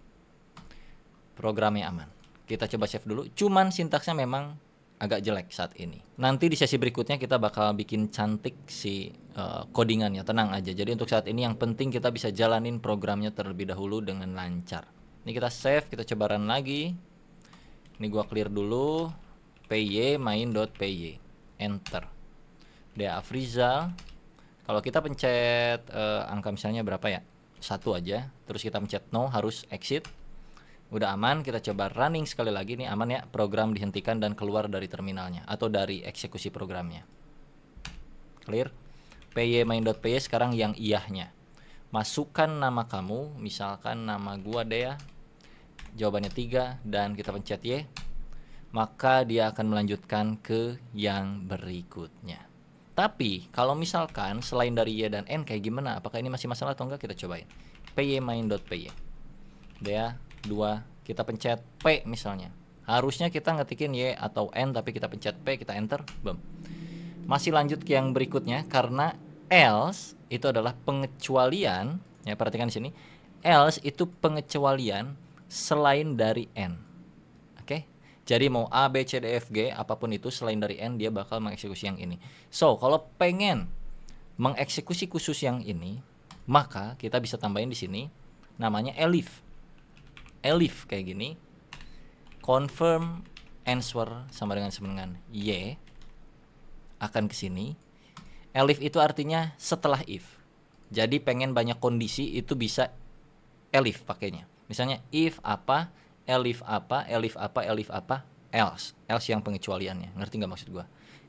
Programnya aman. Kita coba save dulu. Cuman sintaksnya memang agak jelek saat ini. Nanti di sesi berikutnya kita bakal bikin cantik si codingannya. Tenang aja. Jadi untuk saat ini yang penting kita bisa jalanin programnya terlebih dahulu dengan lancar. Ini kita save, kita coba run lagi. Ini gua clear dulu. py main.py. Enter. De Afrizal. Kalau kita pencet angka misalnya berapa ya? 1 aja. Terus kita pencet no, harus exit. Udah aman, kita coba running sekali lagi nih, aman ya, program dihentikan dan keluar dari terminalnya atau dari eksekusi programnya. Clear. py main.py sekarang yang iyahnya. Masukkan nama kamu, misalkan nama gua Dea. Jawabannya 3 dan kita pencet Y. Maka dia akan melanjutkan ke yang berikutnya. Tapi kalau misalkan selain dari Y dan N kayak gimana? Apakah ini masih masalah atau enggak? Kita cobain. py main.py. Dea 2, kita pencet P misalnya. Harusnya kita ngetikin Y atau N, tapi kita pencet P, kita enter, boom. Masih lanjut ke yang berikutnya karena else itu adalah pengecualian, ya perhatikan di sini. Else itu pengecualian selain dari N. Oke? Jadi mau A, B, C, D, F, G apapun itu selain dari N dia bakal mengeksekusi yang ini. So, kalau pengen mengeksekusi khusus yang ini, maka kita bisa tambahin di sini namanya elif. Elif kayak gini, confirm answer sama dengan Y akan ke sini. Elif itu artinya setelah if. Jadi pengen banyak kondisi itu bisa elif pakainya. Misalnya if apa, elif apa, elif apa, elif apa, else yang pengecualiannya. Ngerti nggak maksud gua?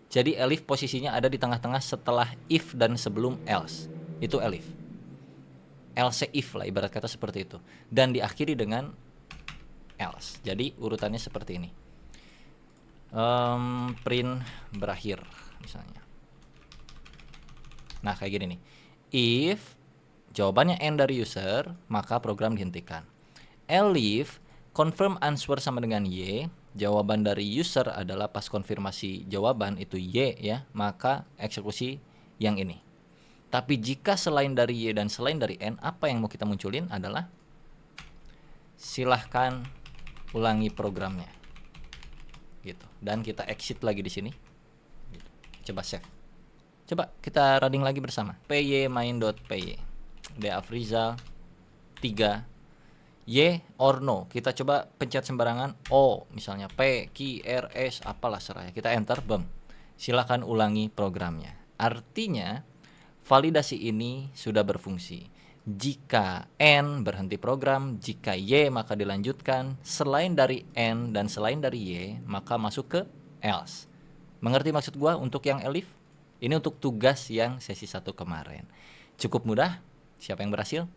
Jadi elif posisinya ada di tengah-tengah setelah if dan sebelum else. Itu elif. Else if lah, ibarat kata seperti itu. Dan diakhiri dengan else. Jadi urutannya seperti ini. Print berakhir misalnya. Nah kayak gini nih. If jawabannya N dari user, maka program dihentikan. Elif confirm answer sama dengan Y, jawaban dari user adalah pas konfirmasi jawaban itu Y ya, maka eksekusi yang ini. Tapi jika selain dari Y dan selain dari N, apa yang mau kita munculin adalah silahkan ulangi programnya. Gitu. Dan kita exit lagi di sini. Gitu. Coba save. Coba kita running lagi bersama. py main.py. Deafrizal 3 Y or no. Kita coba pencet sembarangan O, misalnya P, Q, R, S, apalah seraya. Kita enter, boom. Silakan ulangi programnya. Artinya validasi ini sudah berfungsi. Jika N berhenti program, jika Y maka dilanjutkan, selain dari N dan selain dari Y maka masuk ke else. Mengerti maksud gua untuk yang elif? Ini untuk tugas yang sesi 1 kemarin. Cukup mudah. Siapa yang berhasil?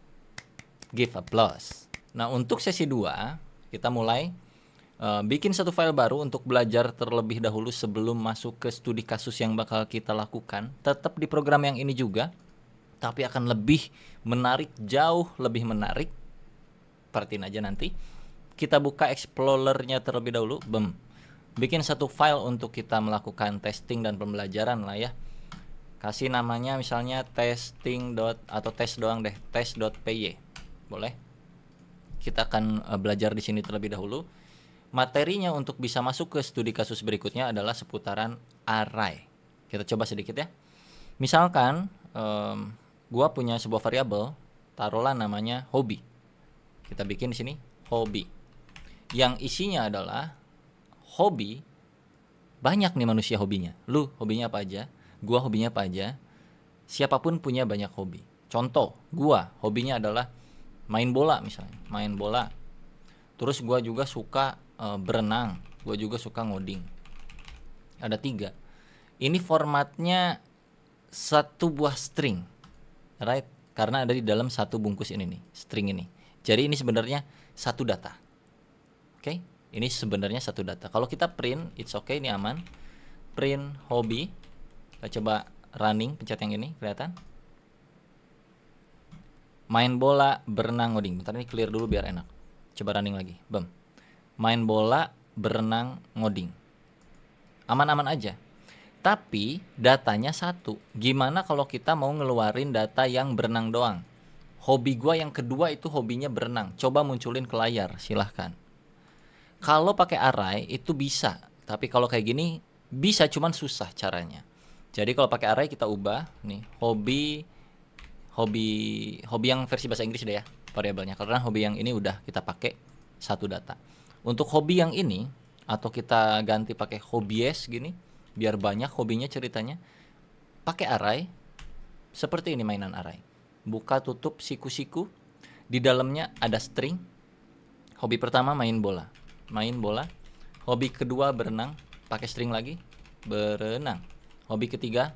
Give applause. Nah, untuk sesi 2 kita mulai bikin satu file baru untuk belajar terlebih dahulu sebelum masuk ke studi kasus yang bakal kita lakukan. Tetap di program yang ini juga, tapi akan lebih menarik, jauh lebih menarik. Perhatiin aja nanti. Kita buka Explorer-nya terlebih dahulu. Boom. Bikin satu file untuk kita melakukan testing dan pembelajaran lah ya. Kasih namanya misalnya testing atau tes doang deh, tes.py. Boleh? Kita akan belajar di sini terlebih dahulu. Materinya untuk bisa masuk ke studi kasus berikutnya adalah seputaran array. Kita coba sedikit ya. Misalkan gua punya sebuah variabel, taruhlah namanya hobi. Kita bikin di sini hobi. Yang isinya adalah hobi. Banyak nih manusia hobinya. Lu hobinya apa aja? Gua hobinya apa aja? Siapapun punya banyak hobi. Contoh, gua hobinya adalah main bola misalnya, main bola. Terus gua juga suka berenang, gua juga suka ngoding. Ada 3. Ini formatnya satu buah string, right? Karena ada di dalam satu bungkus ini nih, string ini. Jadi ini sebenarnya satu data. Oke, ini sebenarnya satu data. Kalau kita print, it's okay, ini aman. Print hobi. Kita coba running, pencet yang ini, kelihatan? Main bola, berenang, ngoding. Bentar ini clear dulu biar enak. Coba running lagi. Boom. Main bola, berenang, ngoding. Aman-aman aja. Tapi datanya satu. Gimana kalau kita mau ngeluarin data yang berenang doang? Hobi gua yang kedua itu hobinya berenang. Coba munculin ke layar, silahkan. Kalau pakai array itu bisa. Tapi kalau kayak gini bisa, cuman susah caranya. Jadi kalau pakai array kita ubah nih hobi yang versi bahasa Inggris deh ya variabelnya, karena hobi yang ini udah kita pakai satu data. Untuk hobi yang ini atau kita ganti pakai hobies gini biar banyak hobinya ceritanya, pakai array seperti ini, mainan array. Buka tutup siku-siku, di dalamnya ada string. Hobi pertama main bola. Hobi kedua berenang, pakai string lagi, berenang. Hobi ketiga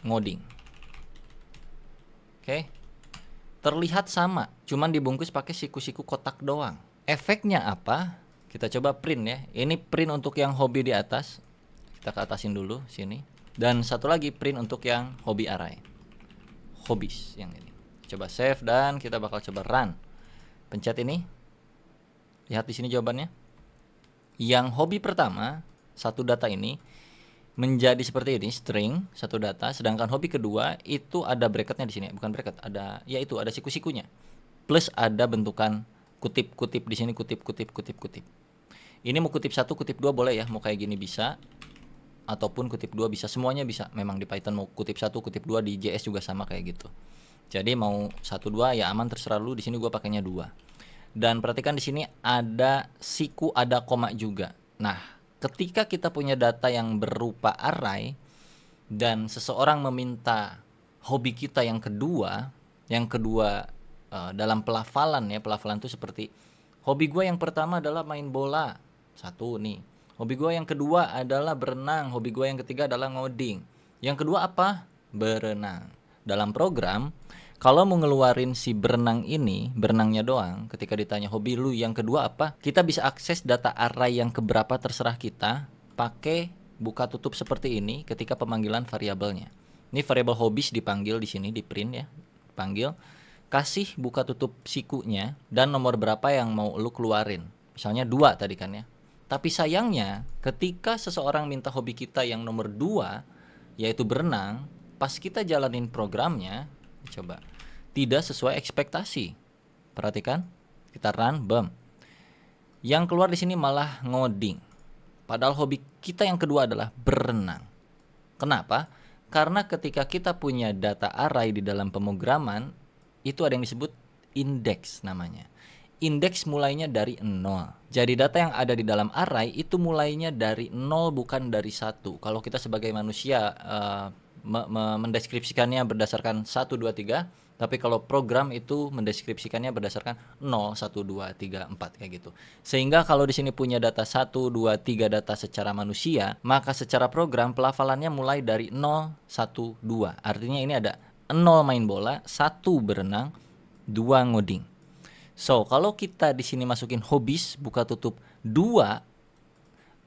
ngoding. Oke. Terlihat sama, cuman dibungkus pakai siku-siku kotak doang. Efeknya apa? Kita coba print ya. Ini print untuk yang hobi di atas. Kita ke atasin dulu sini. Dan satu lagi print untuk yang hobi array. Hobbies yang ini. Coba save dan kita bakal coba run. Pencet ini. Lihat di sini jawabannya. Yang hobi pertama, satu data ini menjadi seperti ini, string satu data, sedangkan hobi kedua itu ada bracketnya di sini, bukan bracket, ada yaitu ada siku-sikunya. Plus ada bentukan kutip-kutip di sini, kutip-kutip. Ini mau kutip 1, kutip 2 boleh ya, mau kayak gini bisa ataupun kutip 2 bisa, semuanya bisa. Memang di Python mau kutip 1, kutip 2, di JS juga sama kayak gitu. Jadi mau 1 2 ya aman, terserah lu. Di sini gua pakainya 2. Dan perhatikan di sini ada siku, ada koma juga. Nah, ketika kita punya data yang berupa array dan seseorang meminta hobi kita yang kedua dalam pelafalan ya, pelafalan itu seperti hobi gue yang pertama adalah main bola, Satu nih. Hobi gue yang kedua adalah berenang. Hobi gue yang ketiga adalah ngoding. Yang kedua apa? Berenang. Dalam program, kalau mau ngeluarin si berenang ini, berenangnya doang, ketika ditanya hobi lu yang kedua apa, kita bisa akses data array yang keberapa terserah kita, pakai buka tutup seperti ini ketika pemanggilan variabelnya. Ini variabel hobbies dipanggil di sini, di print ya, panggil, kasih buka tutup sikunya dan nomor berapa yang mau lu keluarin. Misalnya 2 tadi kan ya. Tapi sayangnya ketika seseorang minta hobi kita yang nomor 2, yaitu berenang, pas kita jalanin programnya, coba, tidak sesuai ekspektasi. Perhatikan, kita run, bam. Yang keluar di sini malah ngoding. Padahal hobi kita yang kedua adalah berenang. Kenapa? Karena ketika kita punya data array di dalam pemrograman, itu ada yang disebut indeks namanya. Indeks mulainya dari 0. Jadi data yang ada di dalam array itu mulainya dari 0 bukan dari 1. Kalau kita sebagai manusia mendeskripsikannya berdasarkan 1, 2, 3, tapi kalau program itu mendeskripsikannya berdasarkan 0, 1, 2, 3, 4 kayak gitu. Sehingga kalau di sini punya data 1, 2, 3 data secara manusia, maka secara program pelafalannya mulai dari 0, 1, 2. Artinya ini ada 0 main bola, 1 berenang, 2 ngoding. So, kalau kita di sini masukin hobbies, buka tutup 2,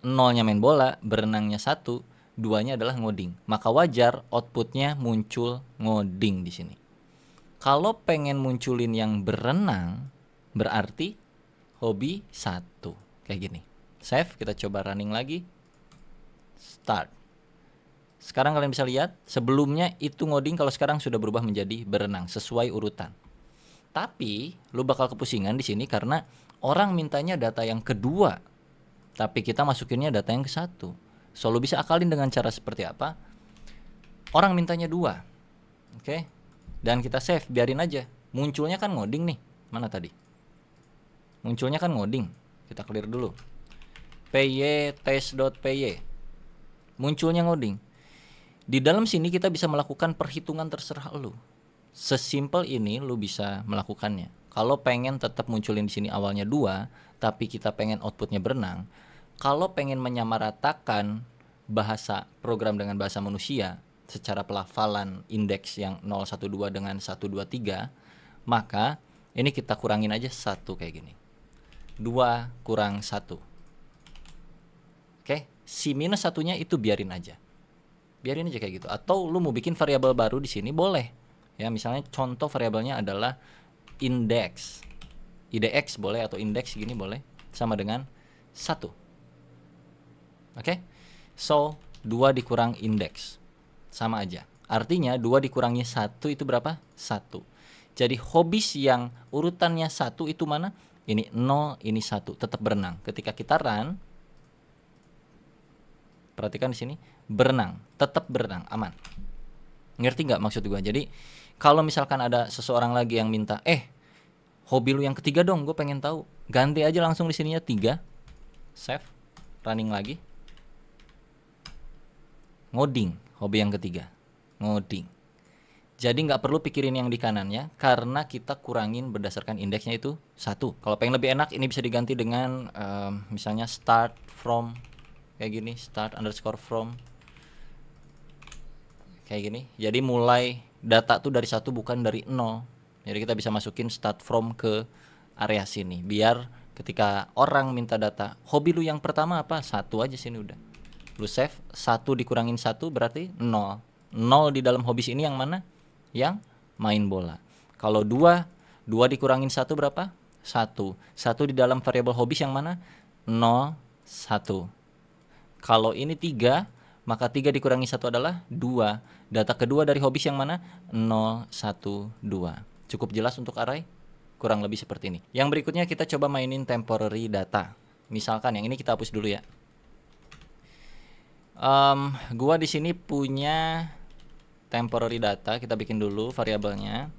0-nya main bola, berenangnya 1, 2-nya adalah ngoding. Maka wajar outputnya muncul ngoding di sini. Kalau pengen munculin yang berenang, berarti hobi 1. Kayak gini. Save, kita coba running lagi. Start. Sekarang kalian bisa lihat, sebelumnya itu ngoding, kalau sekarang sudah berubah menjadi berenang, sesuai urutan. Tapi lu bakal kepusingan di sini karena orang mintanya data yang kedua, tapi kita masukinnya data yang ke 1. So lu bisa akalin dengan cara seperti apa? Orang mintanya 2, oke? Dan kita save, biarin aja. Munculnya kan ngoding nih. Mana tadi? Munculnya kan ngoding. Kita clear dulu. py test.py. Munculnya ngoding. Di dalam sini kita bisa melakukan perhitungan terserah lu. Sesimpel ini lu bisa melakukannya. Kalau pengen tetap munculin di sini awalnya 2, tapi kita pengen outputnya berenang. Kalau pengen menyamaratakan bahasa program dengan bahasa manusia secara pelafalan indeks yang 012 dengan 123, maka ini kita kurangin aja 1 kayak gini. 2 kurang 1. Oke, si minus satunya itu biarin aja. Biarin aja kayak gitu. Atau lu mau bikin variabel baru di sini boleh. Ya, misalnya contoh variabelnya adalah index. IDX boleh atau indeks gini boleh, sama dengan 1. Oke? So, 2 dikurang indeks. Sama aja. Artinya 2 dikurangi 1 itu berapa? 1. Jadi hobbies yang urutannya 1 itu mana? Ini 0, ini 1, tetap berenang. Ketika kita run, perhatikan di sini, berenang, tetap berenang, aman. Ngerti nggak maksud gue? Jadi kalau misalkan ada seseorang lagi yang minta, hobi lu yang ketiga dong, gue pengen tahu. Ganti aja langsung di sininya 3. Save, running lagi. Ngoding, hobi yang ketiga. Ngoding. Jadi nggak perlu pikirin yang di kanannya, karena kita kurangin berdasarkan indeksnya itu 1. Kalau pengen lebih enak, ini bisa diganti dengan misalnya start from, kayak gini, start underscore from, kayak gini. Jadi mulai data tuh dari 1 bukan dari 0. Jadi kita bisa masukin start from ke area sini, biar ketika orang minta data, hobi lu yang pertama apa? 1 aja sini udah. Lu save, 1 dikurangin 1 berarti 0. 0 di dalam hobis ini yang mana? Yang main bola. Kalau 2 dikurangin 1 berapa? 1. 1 di dalam variabel hobis yang mana? 0, 1. Kalau ini 3, maka 3 dikurangi 1 adalah 2. Data kedua dari hobis yang mana? 0, 1, 2. Cukup jelas untuk array? Kurang lebih seperti ini. Yang berikutnya kita coba mainin temporary data. Misalkan yang ini kita hapus dulu ya. Gua di sini punya temporary data. Kita bikin dulu variabelnya.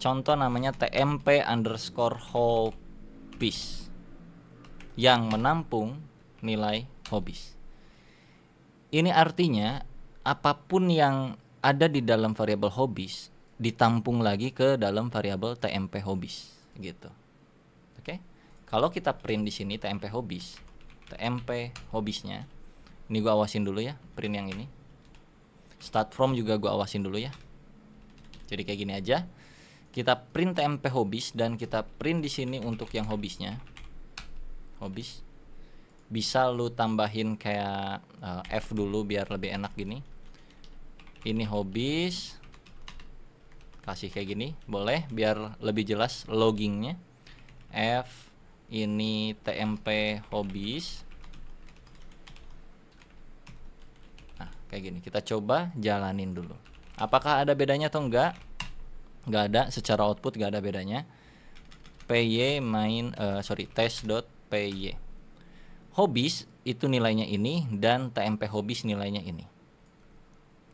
Contoh namanya tmp underscore hobbies, yang menampung nilai hobbies. Ini artinya apapun yang ada di dalam variabel hobbies ditampung lagi ke dalam variabel tmp hobbies gitu. Oke. Kalau kita print di sini tmp hobbies, TMP hobbiesnya. Ini gue awasin dulu ya, print yang ini. Start from juga gue awasin dulu ya. Jadi kayak gini aja. Kita print TMP hobbies dan kita print di sini untuk yang hobbiesnya. Hobbies. Bisa lu tambahin kayak F dulu biar lebih enak gini. Ini hobbies. Kasih kayak gini, boleh biar lebih jelas loggingnya. F ini TMP hobbies. Nah, kayak gini. Kita coba jalanin dulu. Apakah ada bedanya atau enggak? Enggak ada, secara output enggak ada bedanya. py test.py. Hobbies itu nilainya ini dan TMP hobbies nilainya ini.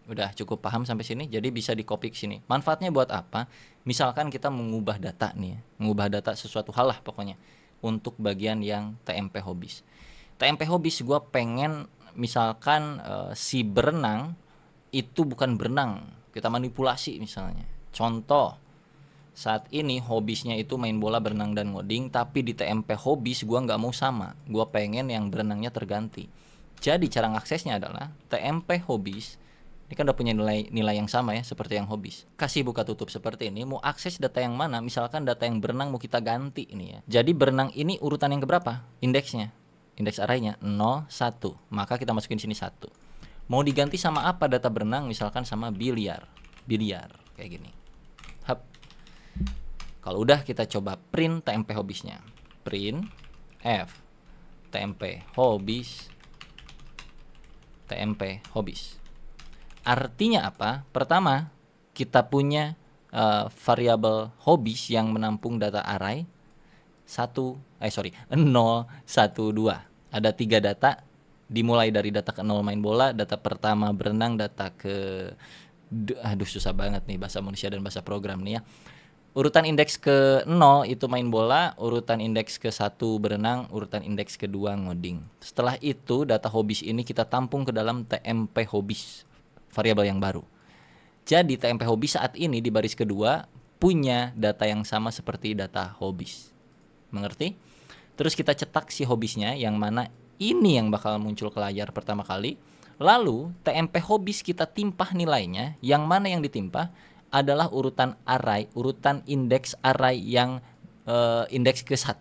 Udah cukup paham sampai sini? Jadi bisa di copy ke sini. Manfaatnya buat apa? Misalkan kita mengubah data nih ya. Mengubah data sesuatu hal lah pokoknya. Untuk bagian yang TMP hobbies. TMP hobbies gue pengen misalkan si berenang itu bukan berenang. Kita manipulasi misalnya. Contoh. Saat ini hobbiesnya itu main bola, berenang, dan ngoding. Tapi di TMP hobbies gue nggak mau sama. Gue pengen yang berenangnya terganti. Jadi cara ngaksesnya adalah TMP hobbies. Ini kan udah punya nilai yang sama ya, seperti yang hobbies. Kasih buka tutup seperti ini, mau akses data yang mana? Misalkan data yang berenang mau kita ganti ini ya. Jadi berenang ini urutan yang keberapa? Indeksnya. Indeks arraynya 0, 1. Maka kita masukin sini 1. Mau diganti sama apa data berenang? Misalkan sama biliar. Biliar, kayak gini. Hap. Kalau udah kita coba print TMP hobbiesnya. Print F TMP hobbies. TMP hobbies. Artinya apa? Pertama, kita punya variabel hobbies yang menampung data array 0, 1, 2. Ada 3 data, dimulai dari data ke 0 main bola, data pertama berenang, data ke susah banget nih bahasa manusia dan bahasa program nih ya. Urutan indeks ke 0 itu main bola, urutan indeks ke 1 berenang, urutan indeks ke 2 ngoding. Setelah itu data hobbies ini kita tampung ke dalam TMP hobbies, variabel yang baru. Jadi TMP hobbies saat ini di baris kedua punya data yang sama seperti data hobbies. Mengerti? Terus kita cetak si hobbiesnya yang mana ini yang bakal muncul ke layar pertama kali. Lalu TMP hobbies kita timpah nilainya, yang mana yang ditimpah adalah urutan array, urutan indeks array yang indeks ke 1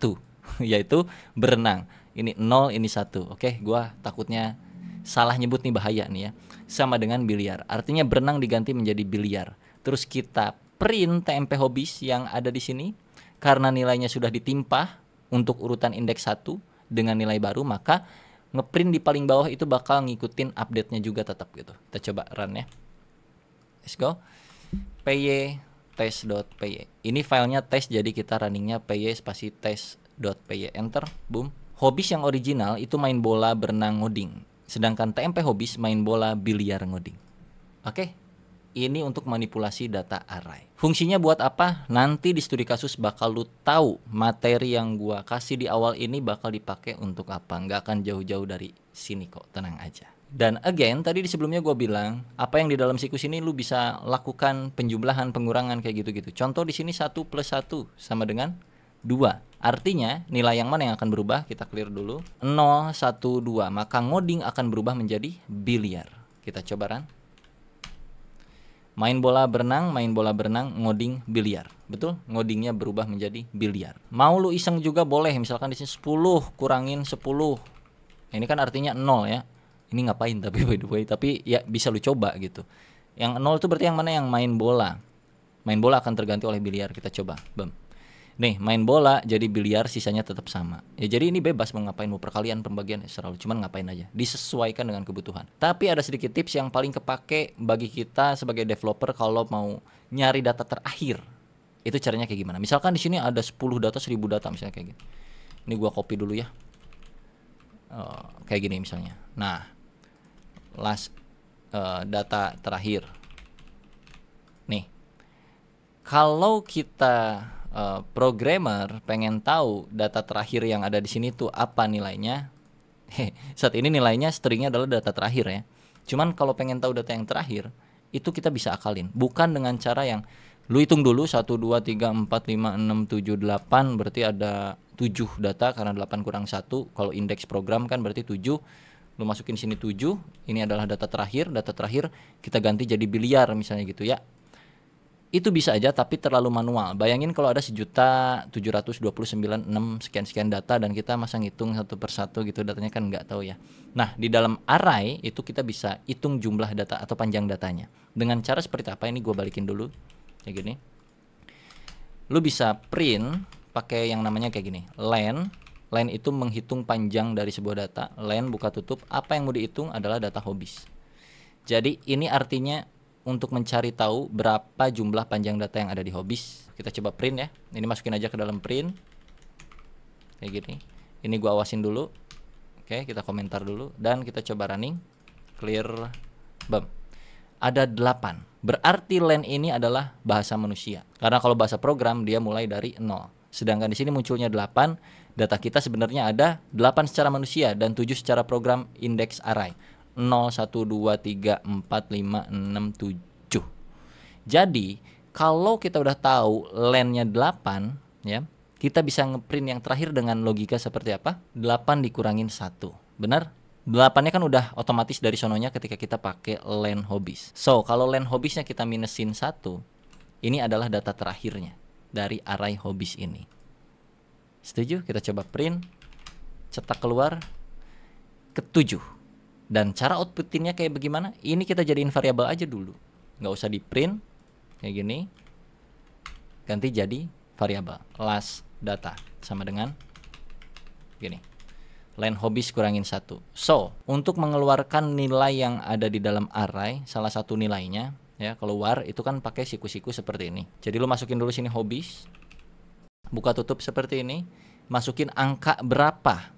yaitu berenang. Ini 0, ini 1. Oke, gua takutnya salah nyebut nih, bahaya nih ya. Sama dengan biliar. Artinya berenang diganti menjadi biliar. Terus kita print TMP hobbies yang ada di sini. Karena nilainya sudah ditimpah untuk urutan indeks 1 dengan nilai baru, maka ngeprint di paling bawah itu bakal ngikutin update-nya juga tetap gitu. Kita coba run ya. Let's go. py test.py. Ini filenya test, jadi kita runningnya py spasi test.py. Enter. Boom. Hobbies yang original itu main bola, berenang, ngoding. Sedangkan TMP hobbies main bola, biliar, ngoding. Oke, ini untuk manipulasi data array. Fungsinya buat apa? Nanti di studi kasus bakal lu tahu materi yang gua kasih di awal ini bakal dipakai untuk apa. Nggak akan jauh-jauh dari sini kok, tenang aja. Dan again, tadi di sebelumnya gua bilang, apa yang di dalam siklus ini lu bisa lakukan penjumlahan, pengurangan kayak gitu-gitu. Contoh di sini 1 plus 1 sama dengan 2. Artinya nilai yang mana yang akan berubah? Kita clear dulu. 0, 1, 2. Maka ngoding akan berubah menjadi biliar. Kita coba run. Main bola berenang, ngoding biliar. Betul? Ngodingnya berubah menjadi biliar. Mau lu iseng juga boleh. Misalkan di sini 10 kurangin 10. Ini kan artinya 0 ya. Ini ngapain tapi by the way, tapi ya bisa lu coba gitu. Yang 0 itu berarti yang mana? Yang main bola. Main bola akan terganti oleh biliar. Kita coba. Bam. Nih, main bola jadi biliar, sisanya tetap sama. Ya jadi ini bebas mau ngapain, mau perkalian, pembagian, selalu cuman ngapain aja. Disesuaikan dengan kebutuhan. Tapi ada sedikit tips yang paling kepake bagi kita sebagai developer kalau mau nyari data terakhir. Itu caranya kayak gimana? Misalkan di sini ada 10 data, 1000 data misalnya kayak gini. Ini gua copy dulu ya. Kayak gini misalnya. Nah, data terakhir. Nih. Kalau kita programmer pengen tahu data terakhir yang ada di sini tuh apa nilainya. Saat ini nilainya stringnya adalah data terakhir ya. Cuman kalau pengen tahu data yang terakhir, itu kita bisa akalin. Bukan dengan cara yang lu hitung dulu 1, 2, 3, 4, 5, 6, 7, 8, berarti ada 7 data karena 8 kurang 1. Kalau indeks program kan berarti 7. Lu masukin sini 7. Ini adalah data terakhir. Data terakhir kita ganti jadi biliar misalnya gitu ya. Itu bisa aja tapi terlalu manual. Bayangin kalau ada 1.729.6 sekian-sekian data dan kita masa ngitung satu persatu gitu, datanya kan nggak tahu ya. Nah, di dalam array itu kita bisa hitung jumlah data atau panjang datanya. Dengan cara seperti apa? Ini gue balikin dulu. Kayak gini. Lu bisa print pakai yang namanya kayak gini. Len itu menghitung panjang dari sebuah data. Len buka tutup. Apa yang mau dihitung adalah data hobbies. Jadi ini artinya untuk mencari tahu berapa jumlah panjang data yang ada di hobbies. Kita coba print ya. Ini masukin aja ke dalam print. Kayak gini. Ini gua awasin dulu. Oke, kita komentar dulu dan kita coba running. Clear. Bam. Ada 8. Berarti len ini adalah bahasa manusia. Karena kalau bahasa program dia mulai dari 0. Sedangkan di sini munculnya 8. Data kita sebenarnya ada 8 secara manusia dan 7 secara program index array. 0, 1, 2, 3, 4, 5, 6, 7. Jadi kalau kita udah tahu lennya 8 ya, kita bisa ngeprint yang terakhir dengan logika seperti apa? 8 dikurangin 1. Benar? 8-nya kan udah otomatis dari sononya ketika kita pakai len hobbies. So kalau len hobbiesnya kita minusin 1, ini adalah data terakhirnya dari array hobbies ini. Setuju? Kita coba print, cetak keluar ke 7. Dan cara outputinnya kayak bagaimana? Ini kita jadiin variabel aja dulu. Nggak usah di print. Kayak gini. Ganti jadi variabel. Last data. Sama dengan gini. Len hobbies kurangin 1. So, untuk mengeluarkan nilai yang ada di dalam array, salah satu nilainya, ya keluar, itu kan pakai siku-siku seperti ini. Jadi lu masukin dulu sini hobbies. Buka tutup seperti ini. Masukin angka berapa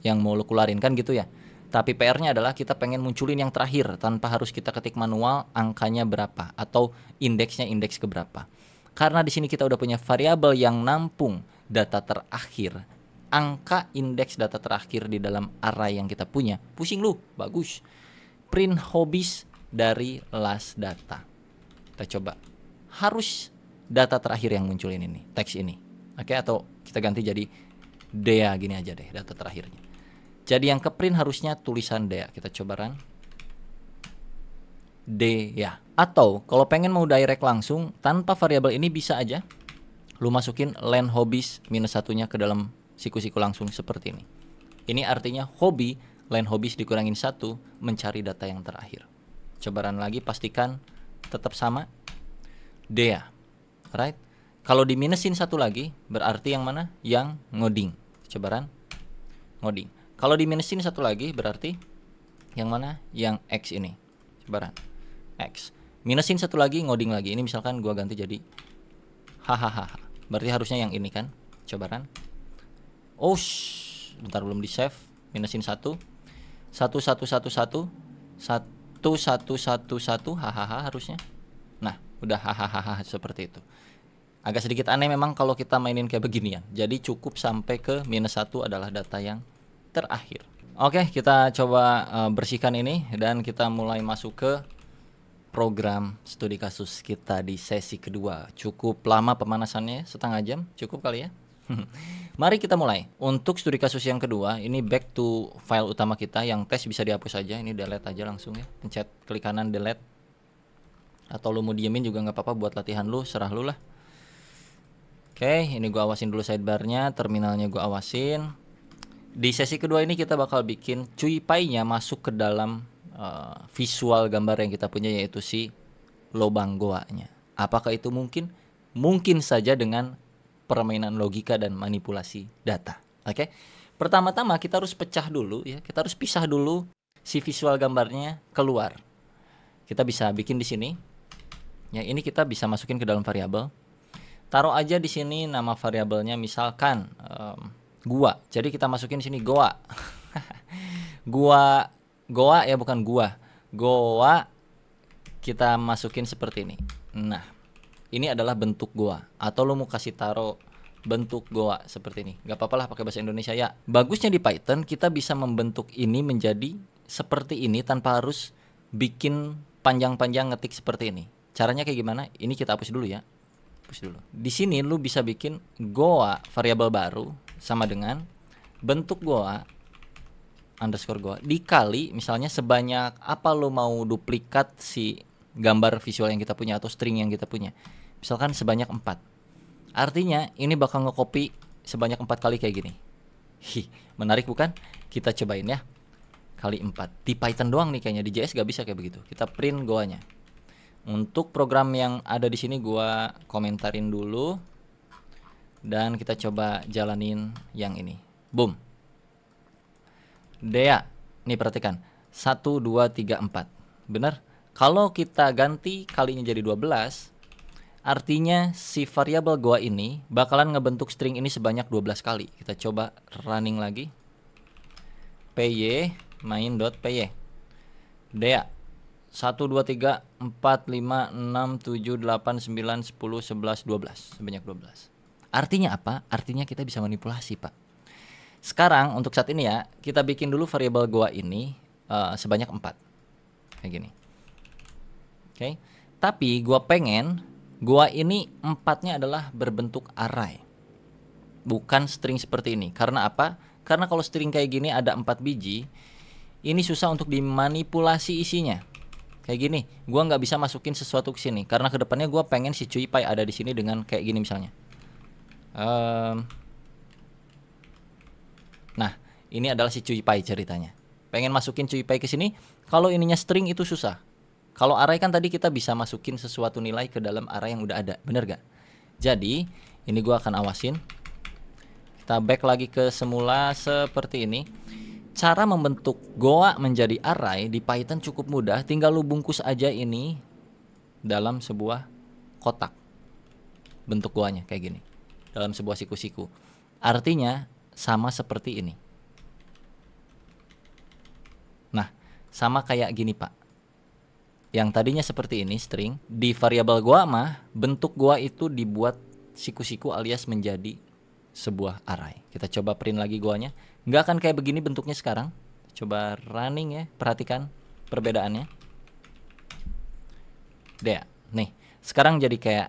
yang mau lu keluarin. Kan gitu ya. Tapi PR-nya adalah kita pengen munculin yang terakhir tanpa harus kita ketik manual angkanya berapa atau indeksnya indeks keberapa. Karena di sini kita udah punya variabel yang nampung data terakhir, angka indeks data terakhir di dalam array yang kita punya. Pusing lu, bagus. Print hobbies dari last data. Kita coba. Harus data terakhir yang munculin ini, teks ini. Oke, atau kita ganti jadi dea gini aja deh, data terakhirnya. Jadi yang ke print harusnya tulisan dea. Kita coba run. Dea. Atau kalau pengen mau direct langsung tanpa variabel ini bisa aja. Lu masukin len hobbies minus satunya ke dalam siku-siku langsung seperti ini. Ini artinya hobi, len hobbies dikurangin 1 mencari data yang terakhir. Coba run lagi, pastikan tetap sama. Dea. Right? Kalau diminusin 1 lagi berarti yang mana? Yang ngoding. Coba run. Ngoding. Kalau diminusin 1 lagi berarti yang mana? Yang X ini. Coba run. X. Minusin 1 lagi, ngoding lagi. Ini misalkan gua ganti jadi hahaha. Berarti harusnya yang ini kan. Coba run. Oh, bentar belum di save. Minusin 1. 1 1 1 1 1 1 1 1 1 hahaha harusnya. Nah, udah hahaha seperti itu. Agak sedikit aneh memang kalau kita mainin kayak beginian. Jadi cukup sampai ke -1 adalah data yang terakhir. Oke, kita coba bersihkan ini dan kita mulai masuk ke program studi kasus kita di sesi kedua. Cukup lama pemanasannya, setengah jam, cukup kali ya. Mari kita mulai. Untuk studi kasus yang kedua, ini back to file utama kita. Yang tes bisa dihapus aja, ini delete aja langsung ya. Pencet klik kanan delete. Atau lu mau diemin juga nggak apa-apa buat latihan lu, serah lu lah. Oke, ini gua awasin dulu sidebarnya, terminalnya gua awasin. Di sesi kedua ini kita bakal bikin cuipai-nya masuk ke dalam visual gambar yang kita punya, yaitu si lobang goa-nya. Apakah itu mungkin? Mungkin saja dengan permainan logika dan manipulasi data. Oke. Pertama-tama kita harus pecah dulu ya. Kita harus pisah dulu si visual gambarnya keluar. Kita bisa bikin di sini. Ya, ini kita bisa masukin ke dalam variabel. Taruh aja di sini nama variabelnya misalkan gua. Jadi kita masukin di sini goa. Goa ya, bukan gua. Goa kita masukin seperti ini. Nah, ini adalah bentuk goa. Atau lo mau kasih taruh bentuk goa seperti ini. Gak apa-apa lah pakai bahasa Indonesia ya. Bagusnya di Python kita bisa membentuk ini menjadi seperti ini tanpa harus bikin panjang-panjang ngetik seperti ini. Caranya kayak gimana? Ini kita hapus dulu ya. Hapus dulu. Di sini lu bisa bikin goa variabel baru. sama dengan bentuk goa underscore goa dikali misalnya sebanyak apa lo mau duplikat si gambar visual yang kita punya atau string yang kita punya. Misalkan sebanyak 4. Artinya ini bakal nge-copy sebanyak 4 kali kayak gini. Menarik bukan? Kita cobain ya. Kali 4. Di Python doang nih kayaknya, di JS gak bisa kayak begitu. Kita print goanya. Untuk program yang ada di sini gua komentarin dulu dan kita coba jalanin yang ini. Boom. Dea. Nih perhatikan. 1 2 3 4. Bener? Kalau kita ganti kalinya jadi 12, artinya si variabel goa ini bakalan ngebentuk string ini sebanyak 12 kali. Kita coba running lagi. py main.py. Dea. 1 2 3 4 5 6 7 8 9 10 11 12. Sebanyak 12. Artinya apa? Artinya kita bisa manipulasi, Pak. Sekarang untuk saat ini ya, kita bikin dulu variabel goa ini sebanyak 4. Kayak gini. Oke. Tapi gua pengen goa ini 4-nya adalah berbentuk array. Bukan string seperti ini. Karena apa? Karena kalau string kayak gini ada 4 biji, ini susah untuk dimanipulasi isinya. Kayak gini, gua nggak bisa masukin sesuatu ke sini karena kedepannya gua pengen si CuiPy ada di sini dengan kayak gini misalnya. Nah, ini adalah si CuiPy ceritanya. Pengen masukin CuiPy ke sini, kalau ininya string itu susah. Kalau array kan tadi kita bisa masukin sesuatu nilai ke dalam array yang udah ada, bener gak? Jadi, ini gua akan awasin. Kita back lagi ke semula seperti ini. Cara membentuk goa menjadi array di Python cukup mudah, tinggal lu bungkus aja ini dalam sebuah kotak. Bentuk goanya kayak gini. Dalam sebuah siku-siku. Artinya sama seperti ini. Nah, sama kayak gini, Pak. Yang tadinya seperti ini string, di variabel goa mah bentuk goa itu dibuat siku-siku alias menjadi sebuah array. Kita coba print lagi goanya. Nggak akan kayak begini bentuknya sekarang. Coba running ya, perhatikan perbedaannya. Dea, nih sekarang jadi kayak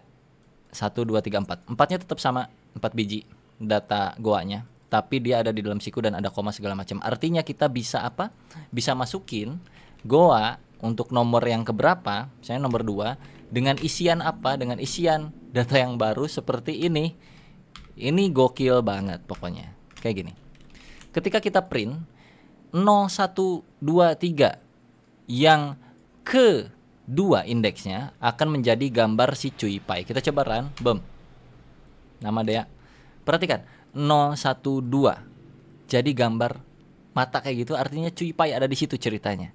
1, 2, 3, 4. 4-nya tetap sama, 4 biji data goanya, tapi dia ada di dalam siku dan ada koma segala macam. Artinya kita bisa apa? Bisa masukin goa untuk nomor yang keberapa, misalnya nomor 2, dengan isian apa? Dengan isian data yang baru seperti ini. Ini gokil banget pokoknya. Kayak gini. Ketika kita print 0, 1, 2, 3 yang kedua indeksnya akan menjadi gambar si CuiPy. Kita coba run, boom. Nama dia. Perhatikan, 0, 1, 2. Jadi gambar mata kayak gitu artinya CuiPy ada di situ ceritanya.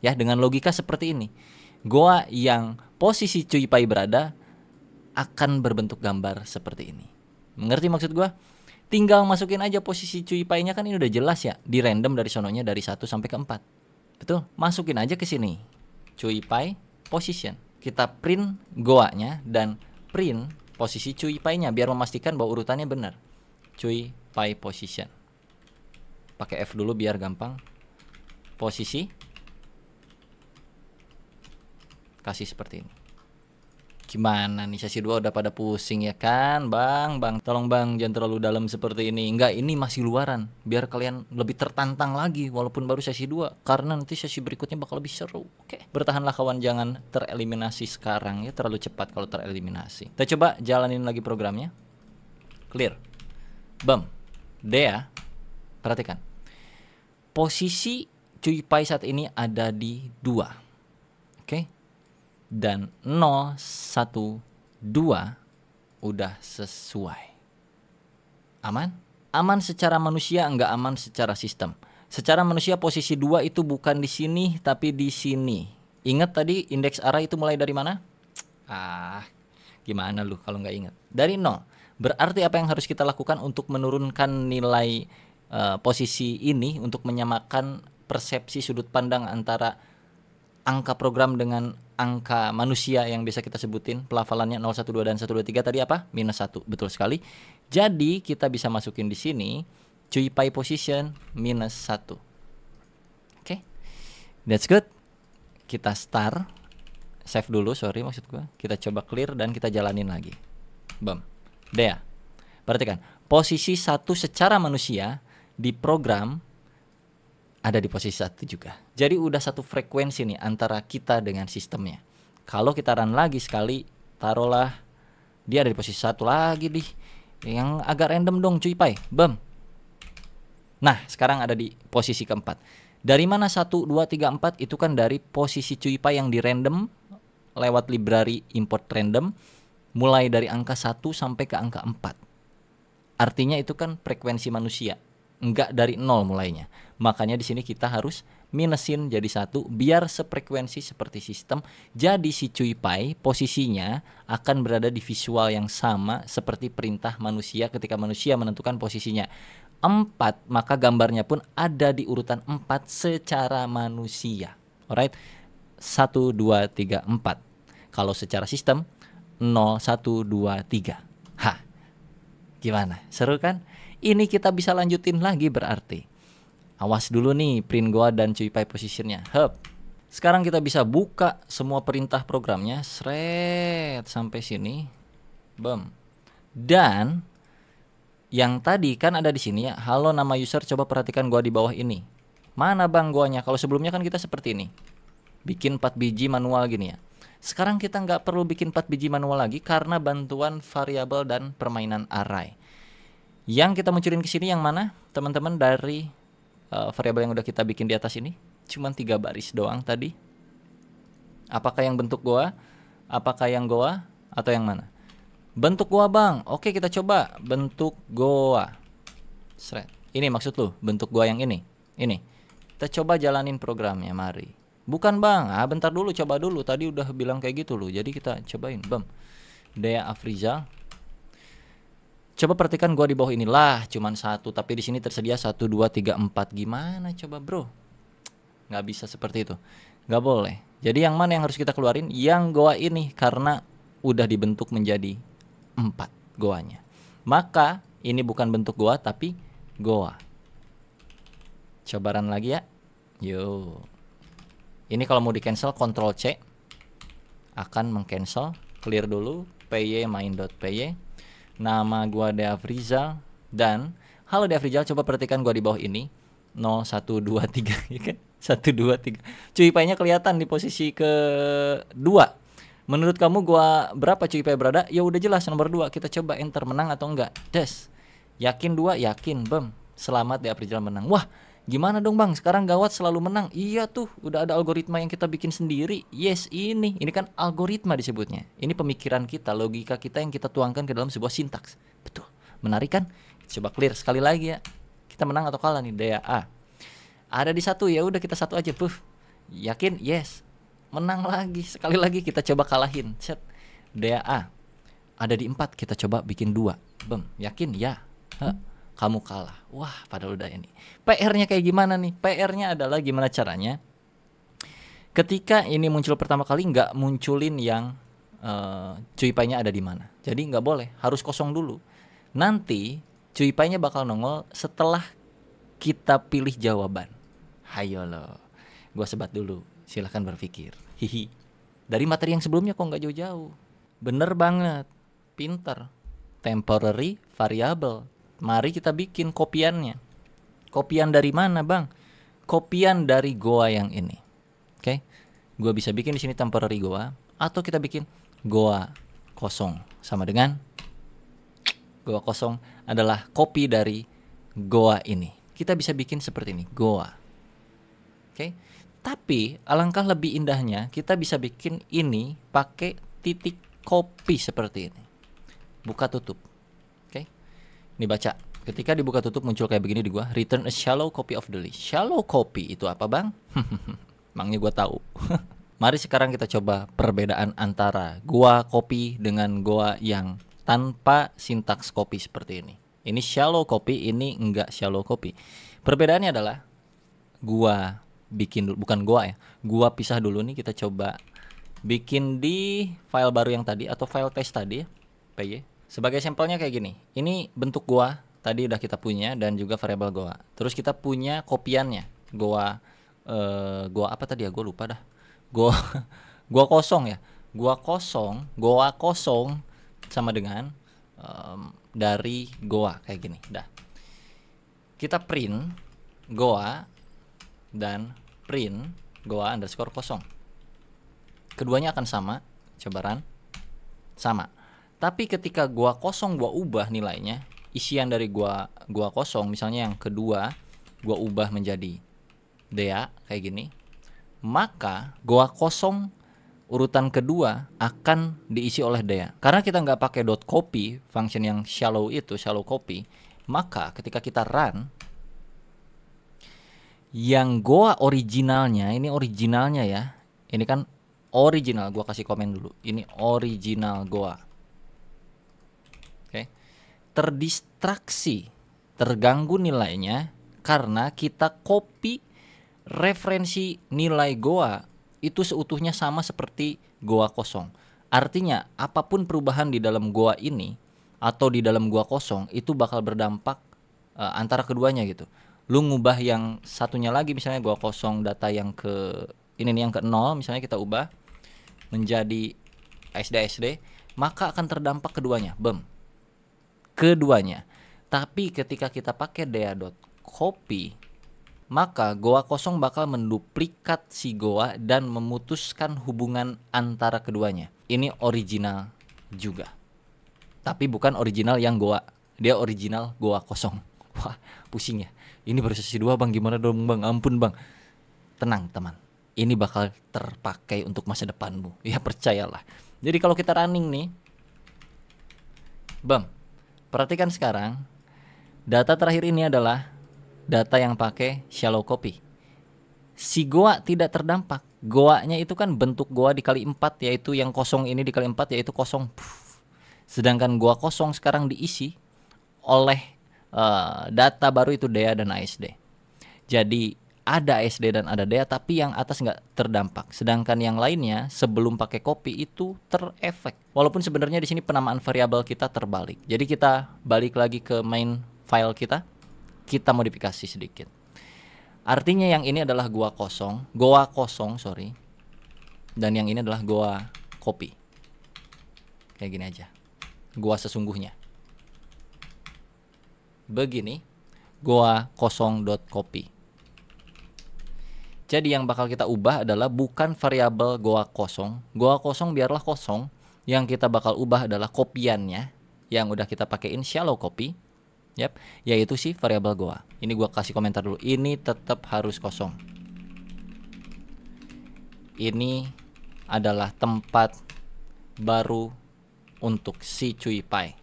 Ya, dengan logika seperti ini. Goa yang posisi CuiPy berada akan berbentuk gambar seperti ini. Mengerti maksud gua? Tinggal masukin aja posisi CuiPy-nya kan ini udah jelas ya, di random dari sononya dari 1 sampai ke 4. Betul? Masukin aja ke sini. CuiPy position. Kita print goa-nya dan print posisi CuiPy-nya biar memastikan bahwa urutannya benar. CuiPy position. Pakai F dulu biar gampang. Posisi. Kasih seperti ini. Gimana nih, sesi 2 udah pada pusing ya kan? Bang, tolong bang jangan terlalu dalam seperti ini. Enggak, ini masih luaran. Biar kalian lebih tertantang lagi walaupun baru sesi 2. Karena nanti sesi berikutnya bakal lebih seru. Oke, bertahanlah kawan, jangan tereliminasi sekarang ya. Terlalu cepat kalau tereliminasi. Kita coba jalanin lagi programnya. Clear. Bam. Dea. Perhatikan. Posisi CuiPy saat ini ada di 2. Oke. Dan 0, 1, 2 udah sesuai. Aman? Aman secara manusia, enggak aman secara sistem. Secara manusia posisi 2 itu bukan di sini tapi di sini. Ingat tadi indeks array itu mulai dari mana? Gimana lu kalau nggak ingat? Dari 0. Berarti apa yang harus kita lakukan untuk menurunkan nilai posisi ini untuk menyamakan persepsi sudut pandang antara angka program dengan angka manusia yang bisa kita sebutin pelafalannya 0, 1, 2 dan 1, 2, 3 tadi apa? -1. Betul sekali. Jadi kita bisa masukin di sini CuiPy position -1. Oke. That's good. Kita start. Save dulu, sorry maksud gua. Kita coba clear dan kita jalanin lagi. Bam. Dea. Perhatikan. posisi 1 secara manusia di program ada di posisi 1 juga. Jadi udah satu frekuensi nih antara kita dengan sistemnya. Kalau kita run lagi sekali, taruhlah dia ada di posisi 1 lagi nih. Yang agak random dong cuy pai. Bam. Nah, sekarang ada di posisi keempat. Dari mana 1, 2, 3, 4 itu kan dari posisi cuy pai yang di random lewat library import random mulai dari angka 1 sampai ke angka 4. Artinya itu kan frekuensi manusia, enggak dari 0 mulainya. Makanya di sini kita harus minusin jadi 1 biar sefrekuensi seperti sistem. Jadi si cuy pai posisinya akan berada di visual yang sama seperti perintah manusia ketika manusia menentukan posisinya 4, maka gambarnya pun ada di urutan 4 secara manusia. Alright? 1, 2, 3, 4. Kalau secara sistem 0, 1, 2, 3. Hah. Gimana? Seru kan? Ini kita bisa lanjutin lagi berarti. Awas dulu nih print goa dan cuy pai positionnya. Hup. Sekarang kita bisa buka semua perintah programnya. Sret sampai sini. Bam. Dan yang tadi kan ada di sini ya. Halo nama user, coba perhatikan goa di bawah ini. Mana bang goanya? Kalau sebelumnya kan kita seperti ini. Bikin 4 biji manual gini ya. Sekarang kita nggak perlu bikin 4 biji manual lagi karena bantuan variabel dan permainan array. Yang kita munculin ke sini yang mana? Teman-teman dari variabel yang udah kita bikin di atas ini. Cuman 3 baris doang tadi. Apakah yang bentuk goa? Apakah yang goa? Atau yang mana? Bentuk goa bang. Oke kita coba bentuk goa. Sret. Ini maksud lu bentuk goa yang ini. Ini. Kita coba jalanin programnya, mari. Bukan bang, bentar dulu, coba dulu. Tadi udah bilang kayak gitu loh. Jadi kita cobain, bam. Dea Afrizal. Coba perhatikan gua di bawah inilah, cuman 1. Tapi di sini tersedia 1, 2, 3, 4. Gimana coba bro? Nggak bisa seperti itu. Nggak boleh. Jadi yang mana yang harus kita keluarin? Yang goa ini, karena udah dibentuk menjadi 4 goanya. Maka ini bukan bentuk goa, tapi goa. Coba run lagi ya. Yo. Ini kalau mau di cancel Ctrl C akan mengcancel. Clear dulu py main.py. Nama gua Deafrizal dan halo Deafrizal, coba perhatikan gua di bawah ini 0 1 2 3 ya kan? 1 2 3. Cuy pai-nya kelihatan di posisi ke-2. Menurut kamu gua berapa cuy pai berada? Ya udah jelas nomor 2. Kita coba enter, menang atau enggak. Des. Yakin 2? Yakin. Bam. Selamat Deafrizal menang. Wah, gimana dong bang, sekarang gawat selalu menang. Iya tuh, udah ada algoritma yang kita bikin sendiri. Yes, ini kan algoritma disebutnya. Ini pemikiran kita, logika kita yang kita tuangkan ke dalam sebuah sintaks. Betul, menarik kan? Coba clear sekali lagi ya. Kita menang atau kalah nih, Dea A. Ada di 1, ya udah kita 1 aja. Puff. Yakin? Yes. Menang lagi, sekali lagi kita coba kalahin. Set. Dea A. Ada di 4, kita coba bikin 2. Bem, yakin? Ya. Kamu kalah. Wah, padahal udah ini. PR-nya kayak gimana nih? PR-nya adalah gimana caranya ketika ini muncul pertama kali nggak munculin yang cuy pai-nya ada di mana. Jadi nggak boleh, harus kosong dulu. Nanti cuy pai-nya bakal nongol setelah kita pilih jawaban. Hayo lo. Gua sebat dulu. Silahkan berpikir. Hihi. Dari materi yang sebelumnya kok nggak jauh-jauh. Bener banget. Pinter. Temporary variable. Mari kita bikin kopiannya. Kopian dari mana bang? Kopian dari goa yang ini. Oke, gua bisa bikin di sini temporary goa, atau kita bikin goa kosong. Sama dengan goa kosong adalah copy dari goa ini. Kita bisa bikin seperti ini, goa. Oke, tapi alangkah lebih indahnya kita bisa bikin ini pakai titik copy seperti ini. Buka tutup. Ini baca, ketika dibuka tutup muncul kayak begini di gua, return a shallow copy of the list. Shallow copy itu apa bang? Emangnya gua tahu. Mari sekarang kita coba perbedaan antara gua copy dengan gua yang tanpa sintaks copy seperti ini. Ini shallow copy, ini enggak shallow copy. Perbedaannya adalah gua bikin dulu, bukan gua ya. Gua pisah dulu nih, kita coba bikin di file baru yang tadi atau file test tadi ya, py. Sebagai sampelnya kayak gini. Ini bentuk goa, tadi udah kita punya, dan juga variabel goa. Terus kita punya kopiannya. Goa apa tadi ya? Gue lupa dah. Goa kosong ya. Goa kosong sama dengan dari Goa kayak gini. Dah. Kita print Goa dan print Goa underscore kosong. Keduanya akan sama, coba run. Sama. Tapi ketika Goa kosong gua ubah nilainya, isian dari Goa kosong, misalnya yang kedua gua ubah menjadi Dea kayak gini, maka Goa kosong urutan kedua akan diisi oleh Dea. Karena kita nggak pakai .copy, function yang shallow itu, shallow copy, maka ketika kita run, yang Goa originalnya, ini originalnya ya, ini kan original, gua kasih komen dulu, ini original Goa. Oke, terdistraksi, terganggu nilainya karena kita copy referensi nilai Goa itu seutuhnya sama seperti Goa kosong. Artinya apapun perubahan di dalam Goa ini atau di dalam Goa kosong itu bakal berdampak antara keduanya gitu. Lu ngubah yang satunya lagi, misalnya Goa kosong data yang ke ini nih, yang ke 0 misalnya kita ubah menjadi SD, maka akan terdampak keduanya. Keduanya. Tapi ketika kita pakai dea.copy, maka Goa kosong bakal menduplikat si Goa dan memutuskan hubungan antara keduanya. Ini original juga. Tapi bukan original yang Goa. Dia original Goa kosong. Wah, pusing ya. Ini baru sesi 2 bang, gimana dong bang? Ampun bang. Tenang teman. Ini bakal terpakai untuk masa depanmu. Ya percayalah. Jadi kalau kita running nih, perhatikan sekarang. Data terakhir ini adalah data yang pakai shallow copy. Si Goa tidak terdampak. Goa-nya itu kan bentuk Goa dikali 4, yaitu yang kosong ini dikali 4 yaitu kosong. Sedangkan Goa kosong sekarang diisi oleh data baru itu Dea dan ASD. Jadi ada ASD dan ada Dea, tapi yang atas nggak terdampak. Sedangkan yang lainnya sebelum pakai copy itu terefek. Walaupun sebenarnya di sini penamaan variabel kita terbalik. Jadi kita balik lagi ke main file kita. Kita modifikasi sedikit. Artinya yang ini adalah Goa kosong, dan yang ini adalah Goa copy. Kayak gini aja. Goa sesungguhnya. Begini, Goa kosong.copy. Jadi yang bakal kita ubah adalah bukan variabel Goa kosong. Goa kosong biarlah kosong. Yang kita bakal ubah adalah kopiannya yang udah kita pakein shallow copy. Yaitu si variabel Goa. Ini gua kasih komentar dulu. Ini tetap harus kosong. Ini adalah tempat baru untuk si CuiPy.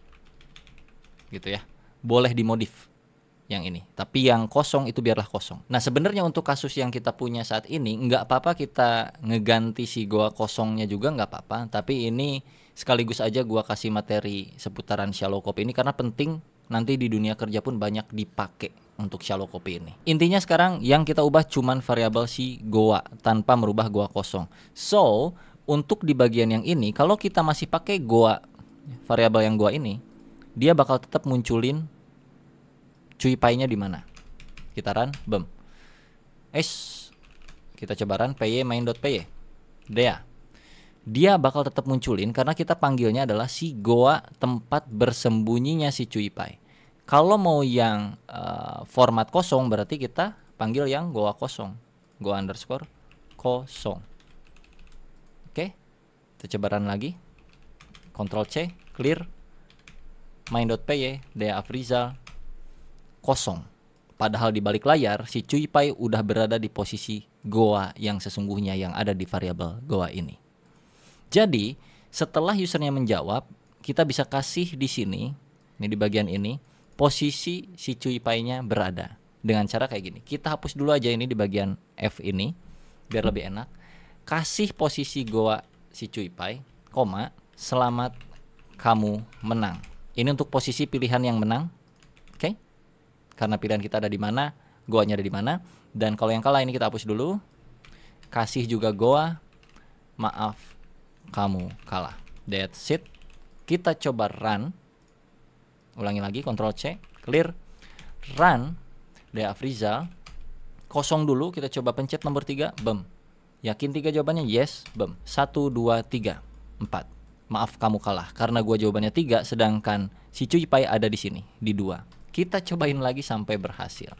Gitu ya. Boleh dimodif yang ini. Tapi yang kosong itu biarlah kosong. Nah sebenarnya untuk kasus yang kita punya saat ini nggak apa-apa kita ngeganti si Goa kosongnya juga nggak apa-apa. Tapi ini sekaligus aja gua kasih materi seputaran shallow copy ini karena penting. Nanti di dunia kerja pun banyak dipakai untuk shallow copy ini. Intinya sekarang yang kita ubah cuman variabel si Goa tanpa merubah Goa kosong. So, untuk di bagian yang ini, kalau kita masih pakai Goa, variabel yang Goa ini, dia bakal tetap munculin CuiPy-nya di mana. Kita run, kita coba run py main.py. Dia bakal tetap munculin karena kita panggilnya adalah si Goa tempat bersembunyinya si CuiPy. Kalau mau yang format kosong berarti kita panggil yang Goa kosong. Goa underscore kosong. Oke, kita coba run lagi. Ctrl C, clear. Main.py, Dea Afrizal kosong. Padahal di balik layar si CuiPy udah berada di posisi Goa yang sesungguhnya yang ada di variabel Goa ini. Jadi, setelah usernya menjawab, kita bisa kasih di sini, ini di bagian ini, posisi si CuiPy-nya berada. Dengan cara kayak gini. Kita hapus dulu aja ini di bagian F ini, biar lebih enak. Kasih posisi Goa si CuiPy, koma, selamat kamu menang. Ini untuk posisi pilihan yang menang. Oke? Karena pilihan kita ada di mana, Goa-nya ada di mana. Dan kalau yang kalah ini kita hapus dulu. Kasih juga Goa, maaf, kamu kalah. That's it. Kita coba run. Ulangi lagi, Ctrl C, clear. Run. Dea Afrizal kosong dulu, kita coba pencet nomor 3. Yakin 3 jawabannya? Yes. 1, 2, 3, 4. Maaf, kamu kalah karena gua jawabannya 3, sedangkan si Cuy Pai ada di sini di 2. Kita cobain lagi sampai berhasil.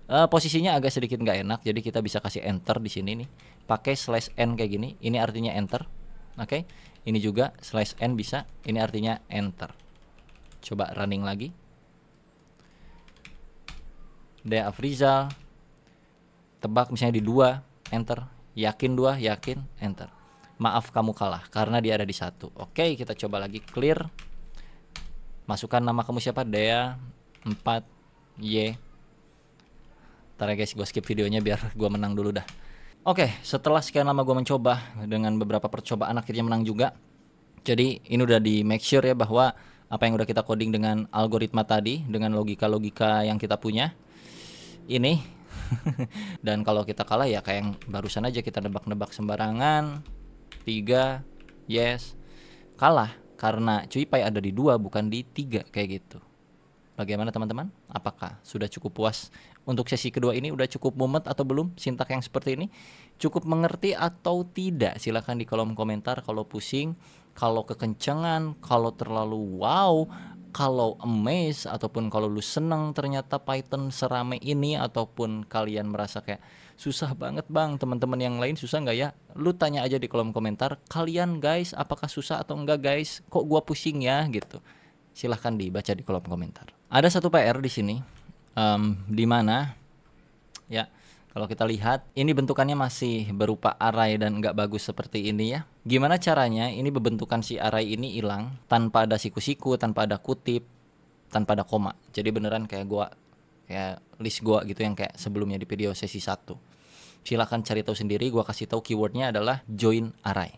Posisinya agak sedikit nggak enak, jadi kita bisa kasih enter di sini nih. Pakai /n kayak gini, ini artinya enter. Oke. Ini juga /n bisa, ini artinya enter. Coba running lagi. De Afrizal. Tebak misalnya di 2, enter. Yakin 2, yakin, enter. Maaf, kamu kalah karena dia ada di 1. Oke, kita coba lagi clear. Masukkan nama kamu siapa? Dea 4 Y. Ntar ya guys, gue skip videonya biar gue menang dulu dah. Oke, setelah sekian lama gue mencoba dengan beberapa percobaan akhirnya menang juga. Jadi ini udah di make sure ya bahwa apa yang udah kita coding dengan algoritma tadi, dengan logika-logika yang kita punya ini. Dan kalau kita kalah ya kayak yang barusan aja, kita nebak-nebak sembarangan. 3, yes. Kalah karena Cuy Pai ada di 2 bukan di 3 kayak gitu. Bagaimana teman-teman? Apakah sudah cukup puas untuk sesi kedua ini? Udah cukup mumet atau belum sintak yang seperti ini? Cukup mengerti atau tidak? Silahkan di kolom komentar. Kalau pusing, kalau kekencengan, kalau terlalu wow, kalau amazed, ataupun kalau lu seneng ternyata Python serame ini, ataupun kalian merasa kayak susah banget bang, teman-teman yang lain susah nggak ya? Lu tanya aja di kolom komentar, kalian guys apakah susah atau enggak guys? Kok gua pusing ya gitu? Silahkan dibaca di kolom komentar. Ada satu PR di sini, di mana ya kalau kita lihat ini bentukannya masih berupa array dan nggak bagus seperti ini ya. Gimana caranya ini bentukan si array ini hilang tanpa ada siku-siku, tanpa ada kutip, tanpa ada koma. Jadi beneran kayak list gua gitu yang kayak sebelumnya di video sesi 1. Silahkan cari tahu sendiri, gua kasih tahu keywordnya adalah join array.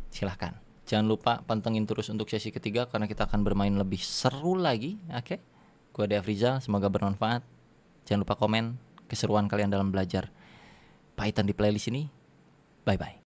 Silahkan. Jangan lupa pantengin terus untuk sesi ketiga karena kita akan bermain lebih seru lagi. Oke. Gua De Afrizal, semoga bermanfaat. Jangan lupa komen keseruan kalian dalam belajar Python di playlist ini. Bye bye.